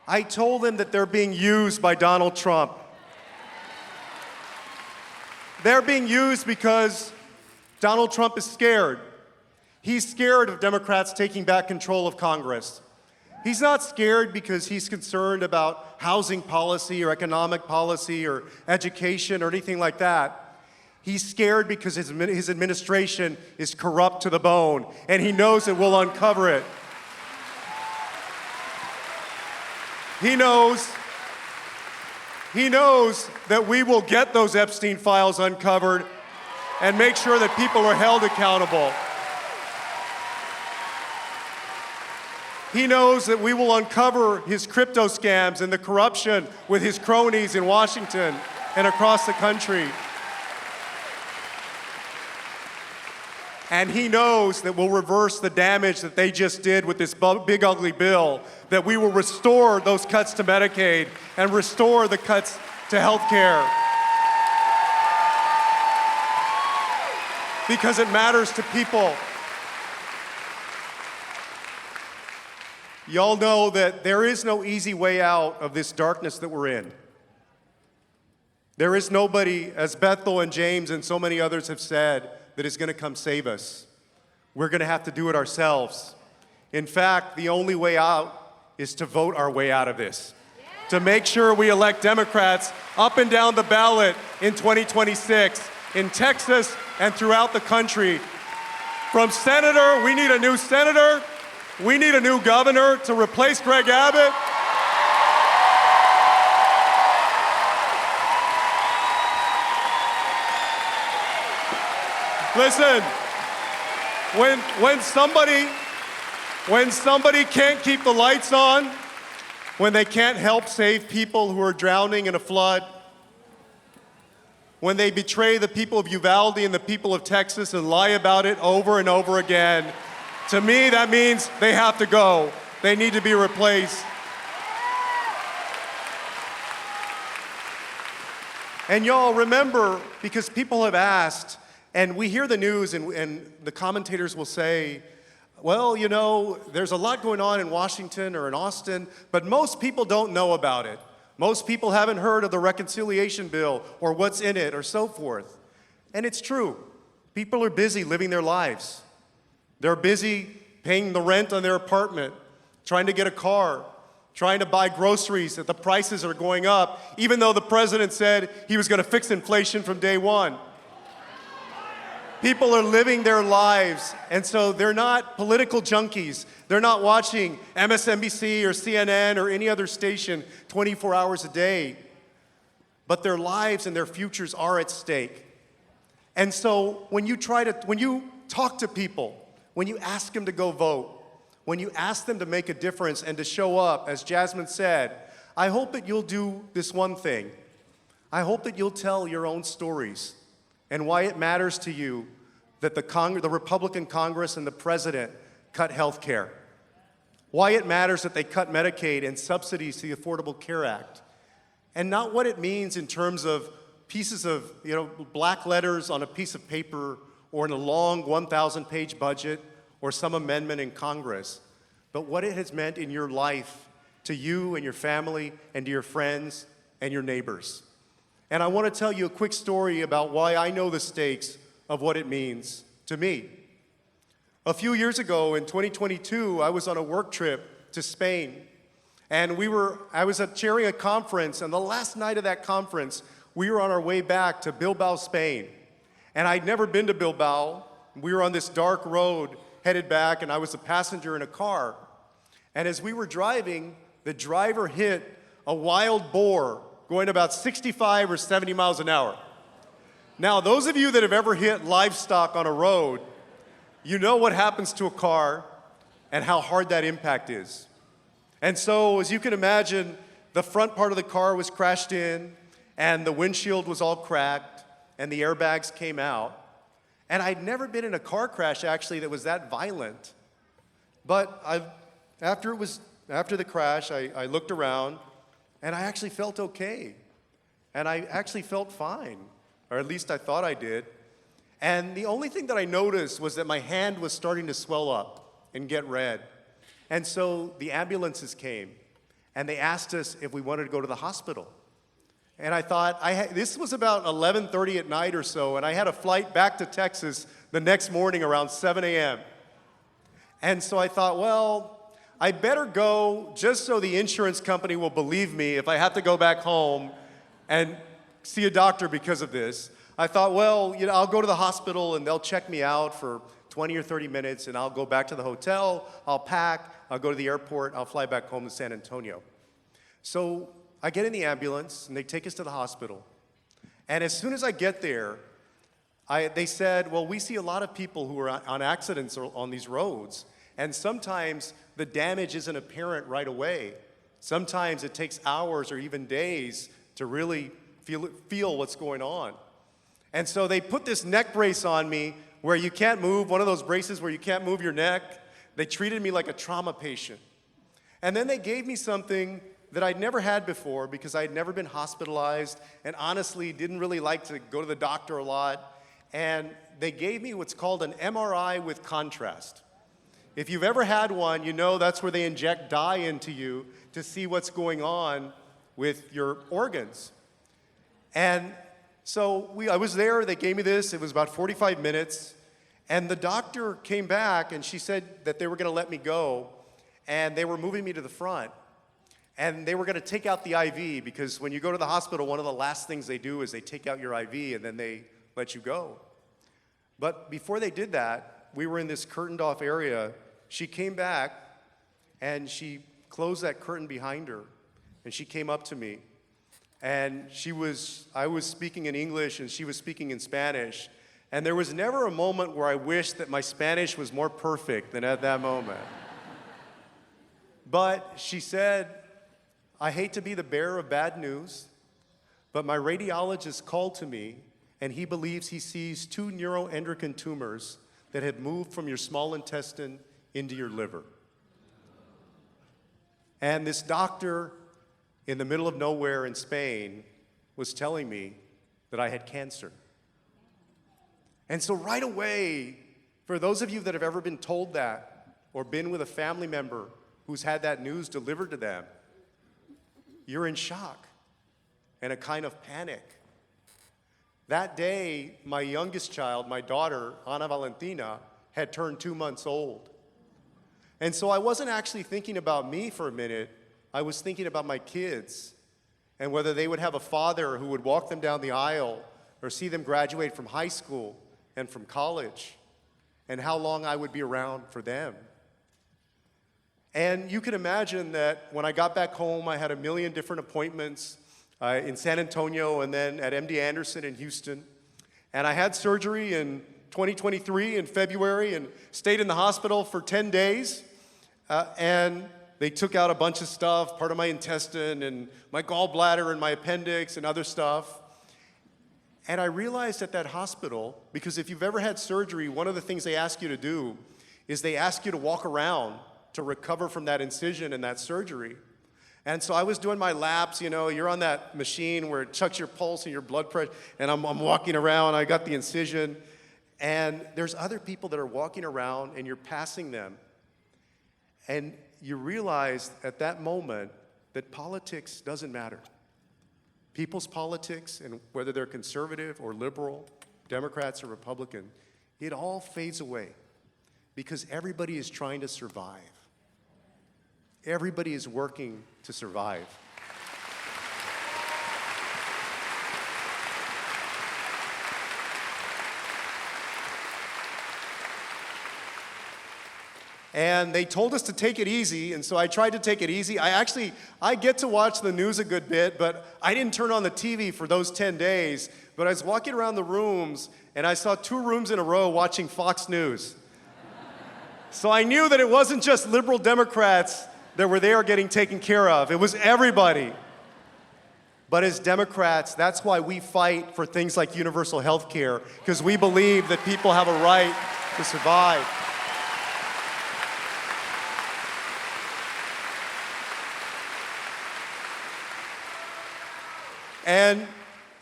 I told them that they're being used by Donald Trump. They're being used because Donald Trump is scared. He's scared of Democrats taking back control of Congress. He's not scared because he's concerned about housing policy or economic policy or education or anything like that. He's scared because his administration is corrupt to the bone, and he knows that we'll uncover it. He knows that we will get those Epstein files uncovered and make sure that people are held accountable. He knows that we will uncover his crypto scams and the corruption with his cronies in Washington and across the country. And he knows that we'll reverse the damage that they just did with this big ugly bill, that we will restore those cuts to Medicaid and restore the cuts to health care. Because it matters to people. Y'all know that there is no easy way out of this darkness that we're in. There is nobody, as Beto and James and so many others have said, that is going to come save us. We're going to have to do it ourselves. In fact, the only way out is to vote our way out of this. To make sure we elect Democrats up and down the ballot in 2026, in Texas and throughout the country. From senator, we need a new senator. We need a new governor to replace Greg Abbott. Listen, when somebody can't keep the lights on, when they can't help save people who are drowning in a flood, when they betray the people of Uvalde and the people of Texas and lie about it over and over again, to me that means they have to go. They need to be replaced. And y'all remember, because people have asked, and we hear the news and the commentators will say, well, you know, there's a lot going on in Washington or in Austin, but most people don't know about it. Most people haven't heard of the reconciliation bill or what's in it or so forth. And it's true. People are busy living their lives. They're busy paying the rent on their apartment, trying to get a car, trying to buy groceries that the prices are going up, even though the president said he was going to fix inflation from day one. People are living their lives, and so they're not political junkies. They're not watching MSNBC or CNN or any other station 24 hours a day. But their lives and their futures are at stake. And so when you talk to people, when you ask them to go vote, when you ask them to make a difference and to show up, as Jasmine said, I hope that you'll do this one thing. I hope that you'll tell your own stories and why it matters to you that the Republican Congress and the president cut health care. Why it matters that they cut Medicaid and subsidies to the Affordable Care Act. And not what it means in terms of pieces of, black letters on a piece of paper or in a long 1,000-page budget or some amendment in Congress, but what it has meant in your life to you and your family and to your friends and your neighbors. And I want to tell you a quick story about why I know the stakes of what it means to me. A few years ago in 2022, I was on a work trip to Spain. And I was chairing a conference, and the last night of that conference, we were on our way back to Bilbao, Spain. And I'd never been to Bilbao. We were on this dark road headed back, and I was a passenger in a car. And as we were driving, the driver hit a wild boar going about 65 or 70 miles an hour. Now, those of you that have ever hit livestock on a road, you know what happens to a car and how hard that impact is. And so, as you can imagine, the front part of the car was crashed in, and the windshield was all cracked, and the airbags came out. And I'd never been in a car crash, actually, that was that violent. But after the crash, I looked around, and I actually felt okay. And I actually felt fine, or at least I thought I did. And the only thing that I noticed was that my hand was starting to swell up and get red. And so the ambulances came, and they asked us if we wanted to go to the hospital. And I thought, this was about 11:30 at night or so, and I had a flight back to Texas the next morning around 7 a.m. And so I thought, well, I better go just so the insurance company will believe me if I have to go back home and see a doctor because of this. I thought, well, I'll go to the hospital and they'll check me out for 20 or 30 minutes and I'll go back to the hotel, I'll pack, I'll go to the airport, I'll fly back home to San Antonio. So I get in the ambulance and they take us to the hospital. And as soon as I get there, they said, well, we see a lot of people who are on accidents on these roads, and sometimes the damage isn't apparent right away. Sometimes it takes hours or even days to really feel what's going on. And so they put this neck brace on me where you can't move, one of those braces where you can't move your neck. They treated me like a trauma patient. And then they gave me something that I'd never had before because I'd never been hospitalized and honestly didn't really like to go to the doctor a lot. And they gave me what's called an MRI with contrast. If you've ever had one, you know that's where they inject dye into you to see what's going on with your organs. And so I was there, they gave me this, it was about 45 minutes, and the doctor came back and she said that they were gonna let me go, and they were moving me to the front. And they were gonna take out the IV, because when you go to the hospital, one of the last things they do is they take out your IV and then they let you go. But before they did that, we were in this curtained off area. She came back and she closed that curtain behind her and she came up to me. And I was speaking in English and she was speaking in Spanish. And there was never a moment where I wished that my Spanish was more perfect than at that moment. But she said, I hate to be the bearer of bad news, but my radiologist called to me and he believes he sees 2 neuroendocrine tumors that had moved from your small intestine into your liver. And this doctor in the middle of nowhere in Spain was telling me that I had cancer. And so right away, for those of you that have ever been told that or been with a family member who's had that news delivered to them, you're in shock and a kind of panic. That day, my youngest child, my daughter, Ana Valentina, had turned 2 months old. And so I wasn't actually thinking about me for a minute. I was thinking about my kids and whether they would have a father who would walk them down the aisle or see them graduate from high school and from college, and how long I would be around for them. And you can imagine that when I got back home, I had a million different appointments in San Antonio and then at MD Anderson in Houston. And I had surgery in 2023 in February and stayed in the hospital for 10 days. And they took out a bunch of stuff, part of my intestine and my gallbladder and my appendix and other stuff. And I realized at that hospital, because if you've ever had surgery, one of the things they ask you to do is they ask you to walk around to recover from that incision and that surgery. And so I was doing my laps, you're on that machine where it checks your pulse and your blood pressure, and I'm walking around, I got the incision, and there's other people that are walking around and you're passing them. And you realize at that moment that politics doesn't matter. People's politics, and whether they're conservative or liberal, Democrats or Republican, it all fades away because everybody is trying to survive. Everybody is working to survive. And they told us to take it easy, and so I tried to take it easy. I get to watch the news a good bit, but I didn't turn on the TV for those 10 days. But I was walking around the rooms, and I saw 2 rooms in a row watching Fox News. So I knew that it wasn't just liberal Democrats that were there getting taken care of. It was everybody. But as Democrats, that's why we fight for things like universal health care, because we believe that people have a right to survive.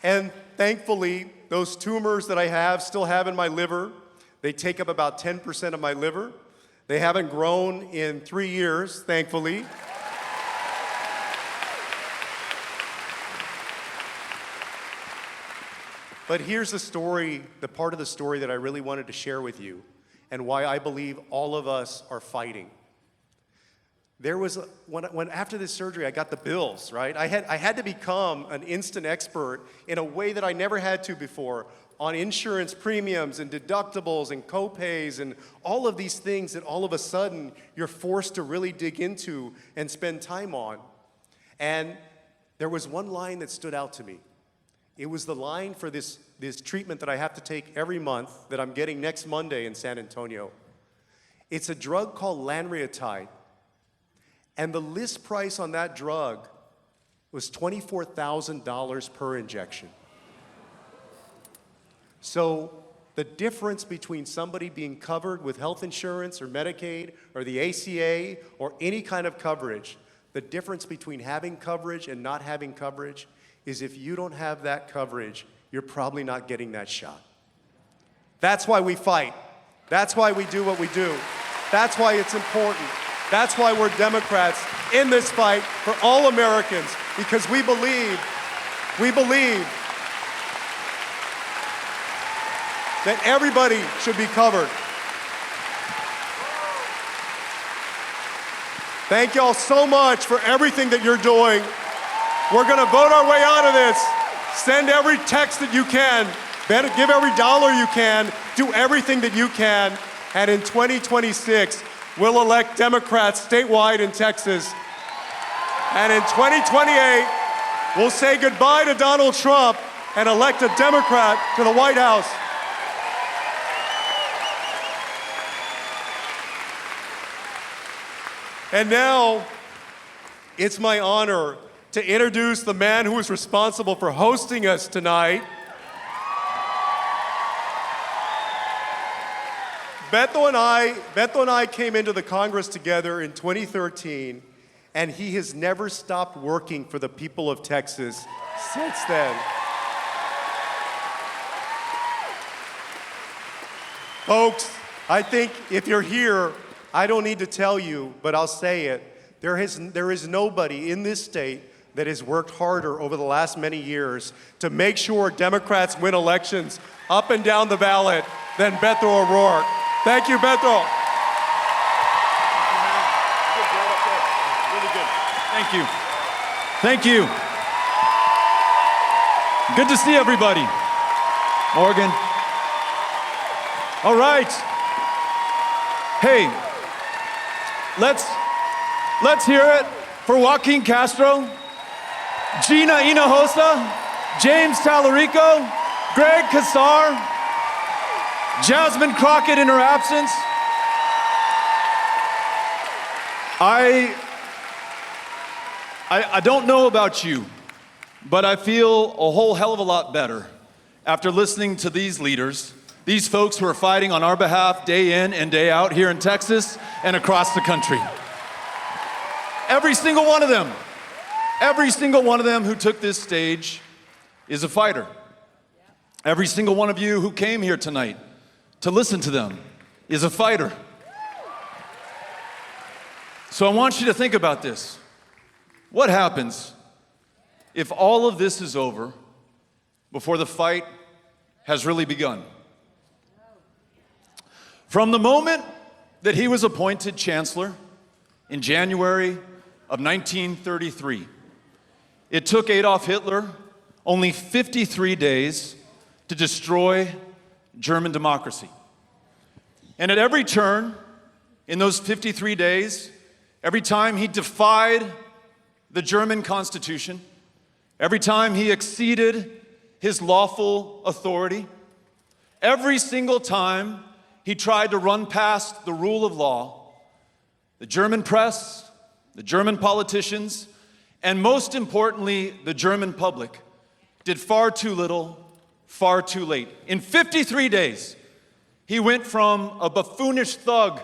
And thankfully, those tumors that I still have in my liver, they take up about 10% of my liver. They haven't grown in 3 years, thankfully. But here's the story, the part of the story that I really wanted to share with you, and why I believe all of us are fighting. There was, when after this surgery, I got the bills, right? I had to become an instant expert in a way that I never had to before on insurance premiums and deductibles and co-pays and all of these things that all of a sudden you're forced to really dig into and spend time on. And there was one line that stood out to me. It was the line for this treatment that I have to take every month that I'm getting next Monday in San Antonio. It's a drug called lanreotide. And the list price on that drug was $24,000 per injection. So the difference between somebody being covered with health insurance or Medicaid or the ACA or any kind of coverage, the difference between having coverage and not having coverage is if you don't have that coverage, you're probably not getting that shot. That's why we fight. That's why we do what we do. That's why it's important. That's why we're Democrats in this fight for all Americans, because we believe that everybody should be covered. Thank y'all so much for everything that you're doing. We're gonna vote our way out of this. Send every text that you can. Give every dollar you can. Do everything that you can. And in 2026, we'll elect Democrats statewide in Texas. And in 2028, we'll say goodbye to Donald Trump and elect a Democrat to the White House. And now, it's my honor to introduce the man who is responsible for hosting us tonight. Beto and I came into the Congress together in 2013, and he has never stopped working for the people of Texas since then. Folks, I think if you're here, I don't need to tell you, but I'll say it. There is nobody in this state that has worked harder over the last many years to make sure Democrats win elections up and down the ballot than Beto O'Rourke. Thank you, Beto. Really good. Thank you. Thank you. Good to see everybody. Morgan. All right. Hey, let's hear it for Joaquin Castro, Gina Hinojosa, James Talarico, Greg Casar, Jasmine Crockett in her absence. I don't know about you, but I feel a whole hell of a lot better after listening to these leaders, these folks who are fighting on our behalf day in and day out here in Texas and across the country. Every single one of them who took this stage is a fighter. Every single one of you who came here tonight to listen to them is a fighter. So I want you to think about this. What happens if all of this is over before the fight has really begun? From the moment that he was appointed chancellor in January of 1933, it took Adolf Hitler only 53 days to destroy German democracy. And at every turn in those 53 days, every time he defied the German Constitution, every time he exceeded his lawful authority, every single time he tried to run past the rule of law, the German press, the German politicians, and most importantly, the German public did far too little, far too late. In 53 days, he went from a buffoonish thug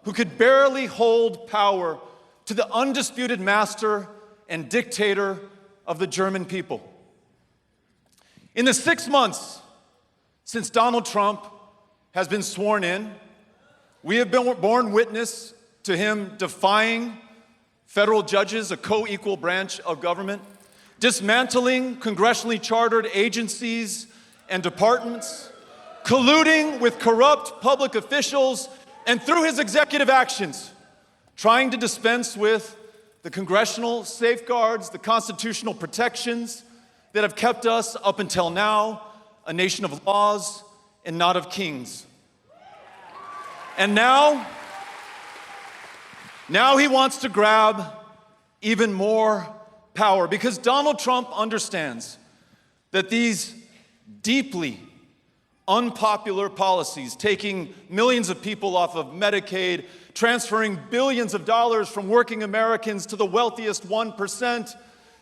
who could barely hold power to the undisputed master and dictator of the German people. In the 6 months since Donald Trump has been sworn in, we have been borne witness to him defying federal judges, a co-equal branch of government, dismantling congressionally chartered agencies and departments, colluding with corrupt public officials, and through his executive actions, trying to dispense with the congressional safeguards, the constitutional protections that have kept us up until now a nation of laws and not of kings. And now he wants to grab even more power because Donald Trump understands that these deeply unpopular policies, taking millions of people off of Medicaid, transferring billions of dollars from working Americans to the wealthiest 1%,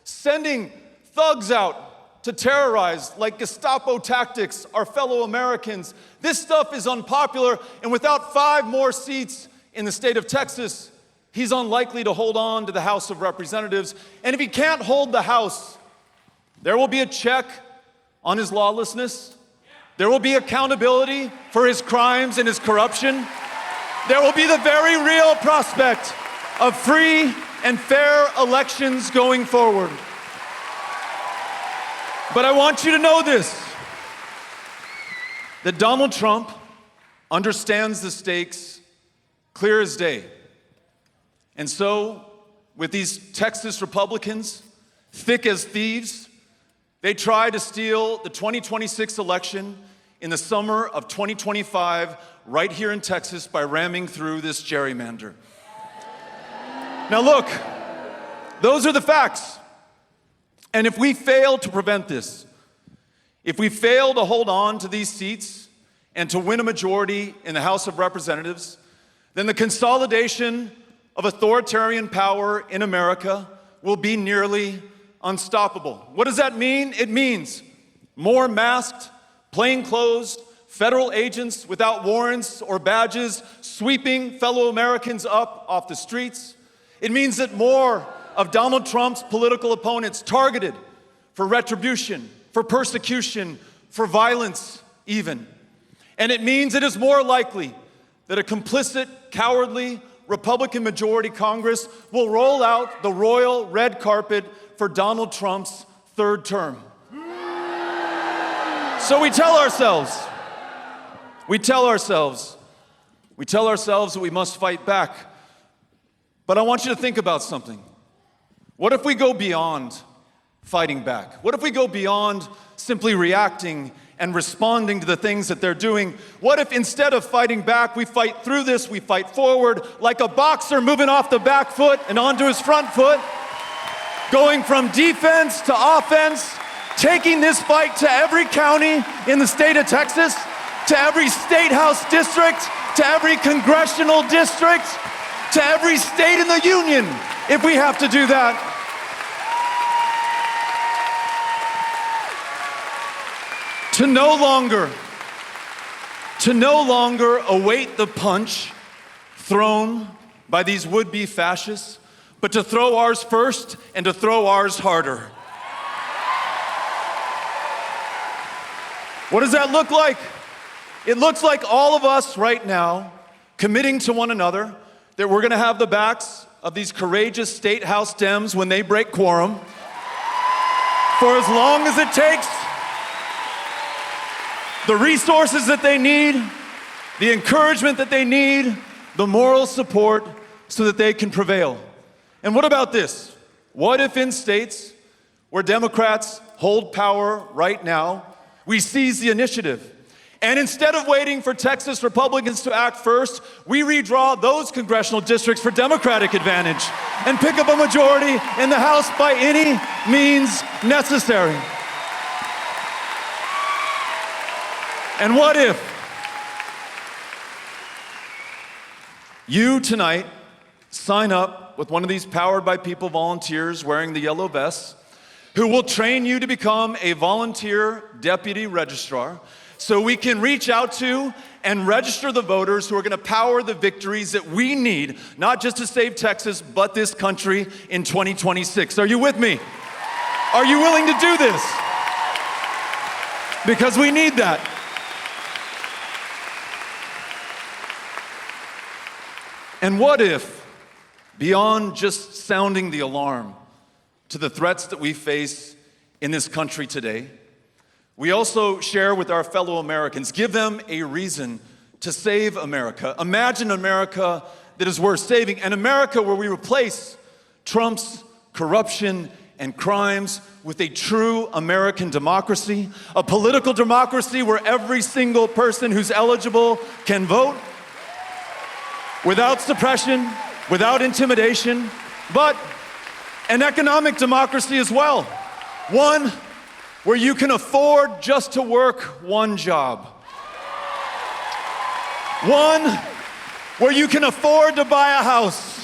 sending thugs out to terrorize like Gestapo tactics our fellow Americans. This stuff is unpopular, and without 5 more seats in the state of Texas, he's unlikely to hold on to the House of Representatives. And if he can't hold the House, there will be a check on his lawlessness. There will be accountability for his crimes and his corruption. There will be the very real prospect of free and fair elections going forward. But I want you to know this, that Donald Trump understands the stakes clear as day. And so, with these Texas Republicans, thick as thieves, they try to steal the 2026 election in the summer of 2025 right here in Texas by ramming through this gerrymander. Now look, those are the facts. And if we fail to prevent this, if we fail to hold on to these seats and to win a majority in the House of Representatives, then the consolidation of authoritarian power in America will be nearly unstoppable. What does that mean? It means more masked, plainclothes, federal agents without warrants or badges sweeping fellow Americans up off the streets. It means that more of Donald Trump's political opponents targeted for retribution, for persecution, for violence even. And it means it is more likely that a complicit, cowardly Republican majority Congress will roll out the royal red carpet for Donald Trump's 3rd term. So we tell ourselves that we must fight back. But I want you to think about something. What if we go beyond fighting back? What if we go beyond simply reacting and responding to the things that they're doing? What if instead of fighting back, we fight through this, we fight forward like a boxer moving off the back foot and onto his front foot, going from defense to offense, taking this fight to every county in the state of Texas, to every state house district, to every congressional district, to every state in the union, if we have to do that. To no longer await the punch thrown by these would-be fascists, but to throw ours first and to throw ours harder. What does that look like? It looks like all of us right now committing to one another that we're gonna have the backs of these courageous state house Dems when they break quorum for as long as it takes, the resources that they need, the encouragement that they need, the moral support so that they can prevail. And what about this? What if in states where Democrats hold power right now, we seize the initiative? And instead of waiting for Texas Republicans to act first, we redraw those congressional districts for Democratic advantage and pick up a majority in the House by any means necessary. And what if you tonight sign up with one of these Powered by People volunteers wearing the yellow vests who will train you to become a volunteer deputy registrar so we can reach out to and register the voters who are going to power the victories that we need, not just to save Texas, but this country in 2026. Are you with me? Are you willing to do this? Because we need that. And what if, beyond just sounding the alarm to the threats that we face in this country today, we also share with our fellow Americans, give them a reason to save America. Imagine America that is worth saving, an America where we replace Trump's corruption and crimes with a true American democracy, a political democracy where every single person who's eligible can vote, without suppression, without intimidation, but an economic democracy as well. One where you can afford just to work one job. One where you can afford to buy a house.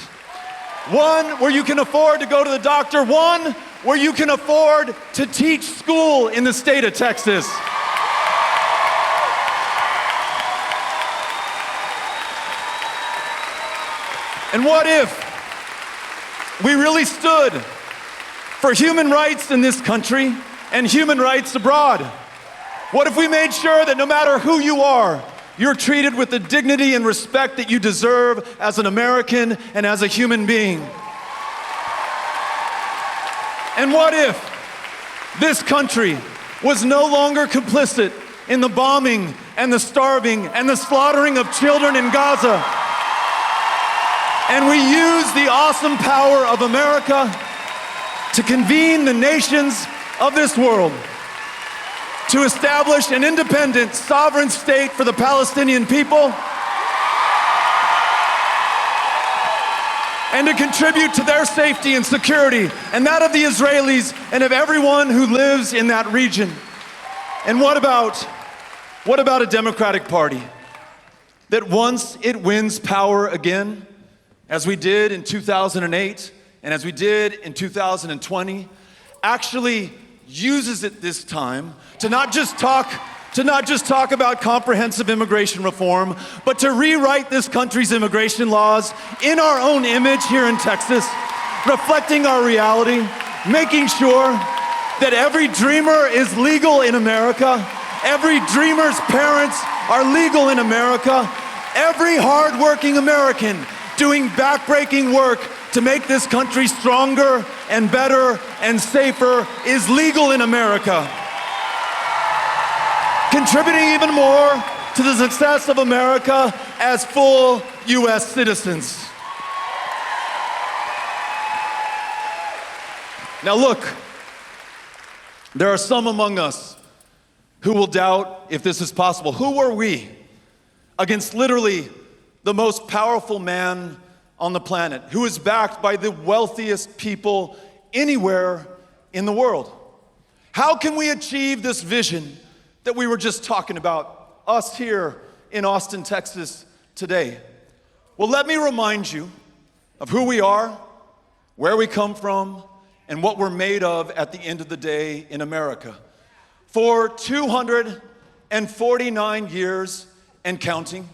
One where you can afford to go to the doctor. One where you can afford to teach school in the state of Texas. And what if we really stood for human rights in this country and human rights abroad? What if we made sure that no matter who you are, you're treated with the dignity and respect that you deserve as an American and as a human being? And what if this country was no longer complicit in the bombing and the starving and the slaughtering of children in Gaza? And we use the awesome power of America to convene the nations of this world to establish an independent, sovereign state for the Palestinian people and to contribute to their safety and security and that of the Israelis and of everyone who lives in that region. And what about a Democratic Party that once it wins power again, as we did in 2008 and as we did in 2020, actually uses it this time to not just talk about comprehensive immigration reform, but to rewrite this country's immigration laws in our own image here in Texas, reflecting our reality, making sure that every dreamer is legal in America, every dreamer's parents are legal in America, every hardworking American doing backbreaking work to make this country stronger and better and safer is legal in America. Contributing even more to the success of America as full U.S. citizens. Now look, there are some among us who will doubt if this is possible. Who are we against literally the most powerful man on the planet, who is backed by the wealthiest people anywhere in the world? How can we achieve this vision that we were just talking about, us here in Austin, Texas today? Well, let me remind you of who we are, where we come from, and what we're made of at the end of the day in America. For 249 years and counting,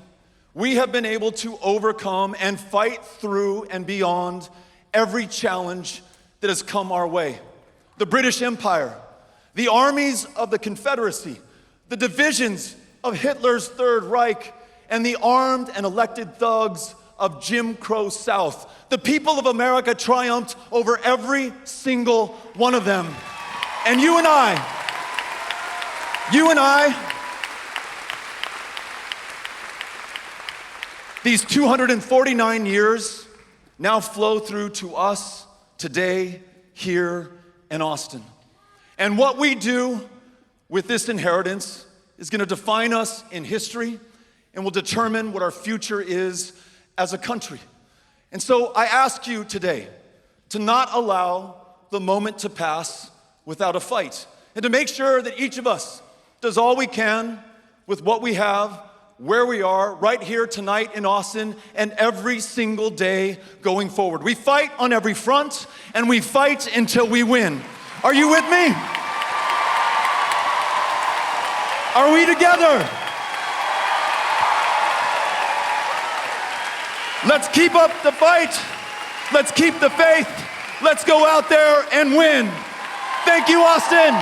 we have been able to overcome and fight through and beyond every challenge that has come our way. The British Empire, the armies of the Confederacy, the divisions of Hitler's Third Reich, and the armed and elected thugs of Jim Crow South. The people of America triumphed over every single one of them. And you and I, these 249 years now flow through to us today here in Austin. And what we do with this inheritance is going to define us in history and will determine what our future is as a country. And so I ask you today to not allow the moment to pass without a fight, and to make sure that each of us does all we can with what we have, where we are, right here tonight in Austin, and every single day going forward. We fight on every front, and we fight until we win. Are you with me? Are we together? Let's keep up the fight. Let's keep the faith. Let's go out there and win. Thank you, Austin.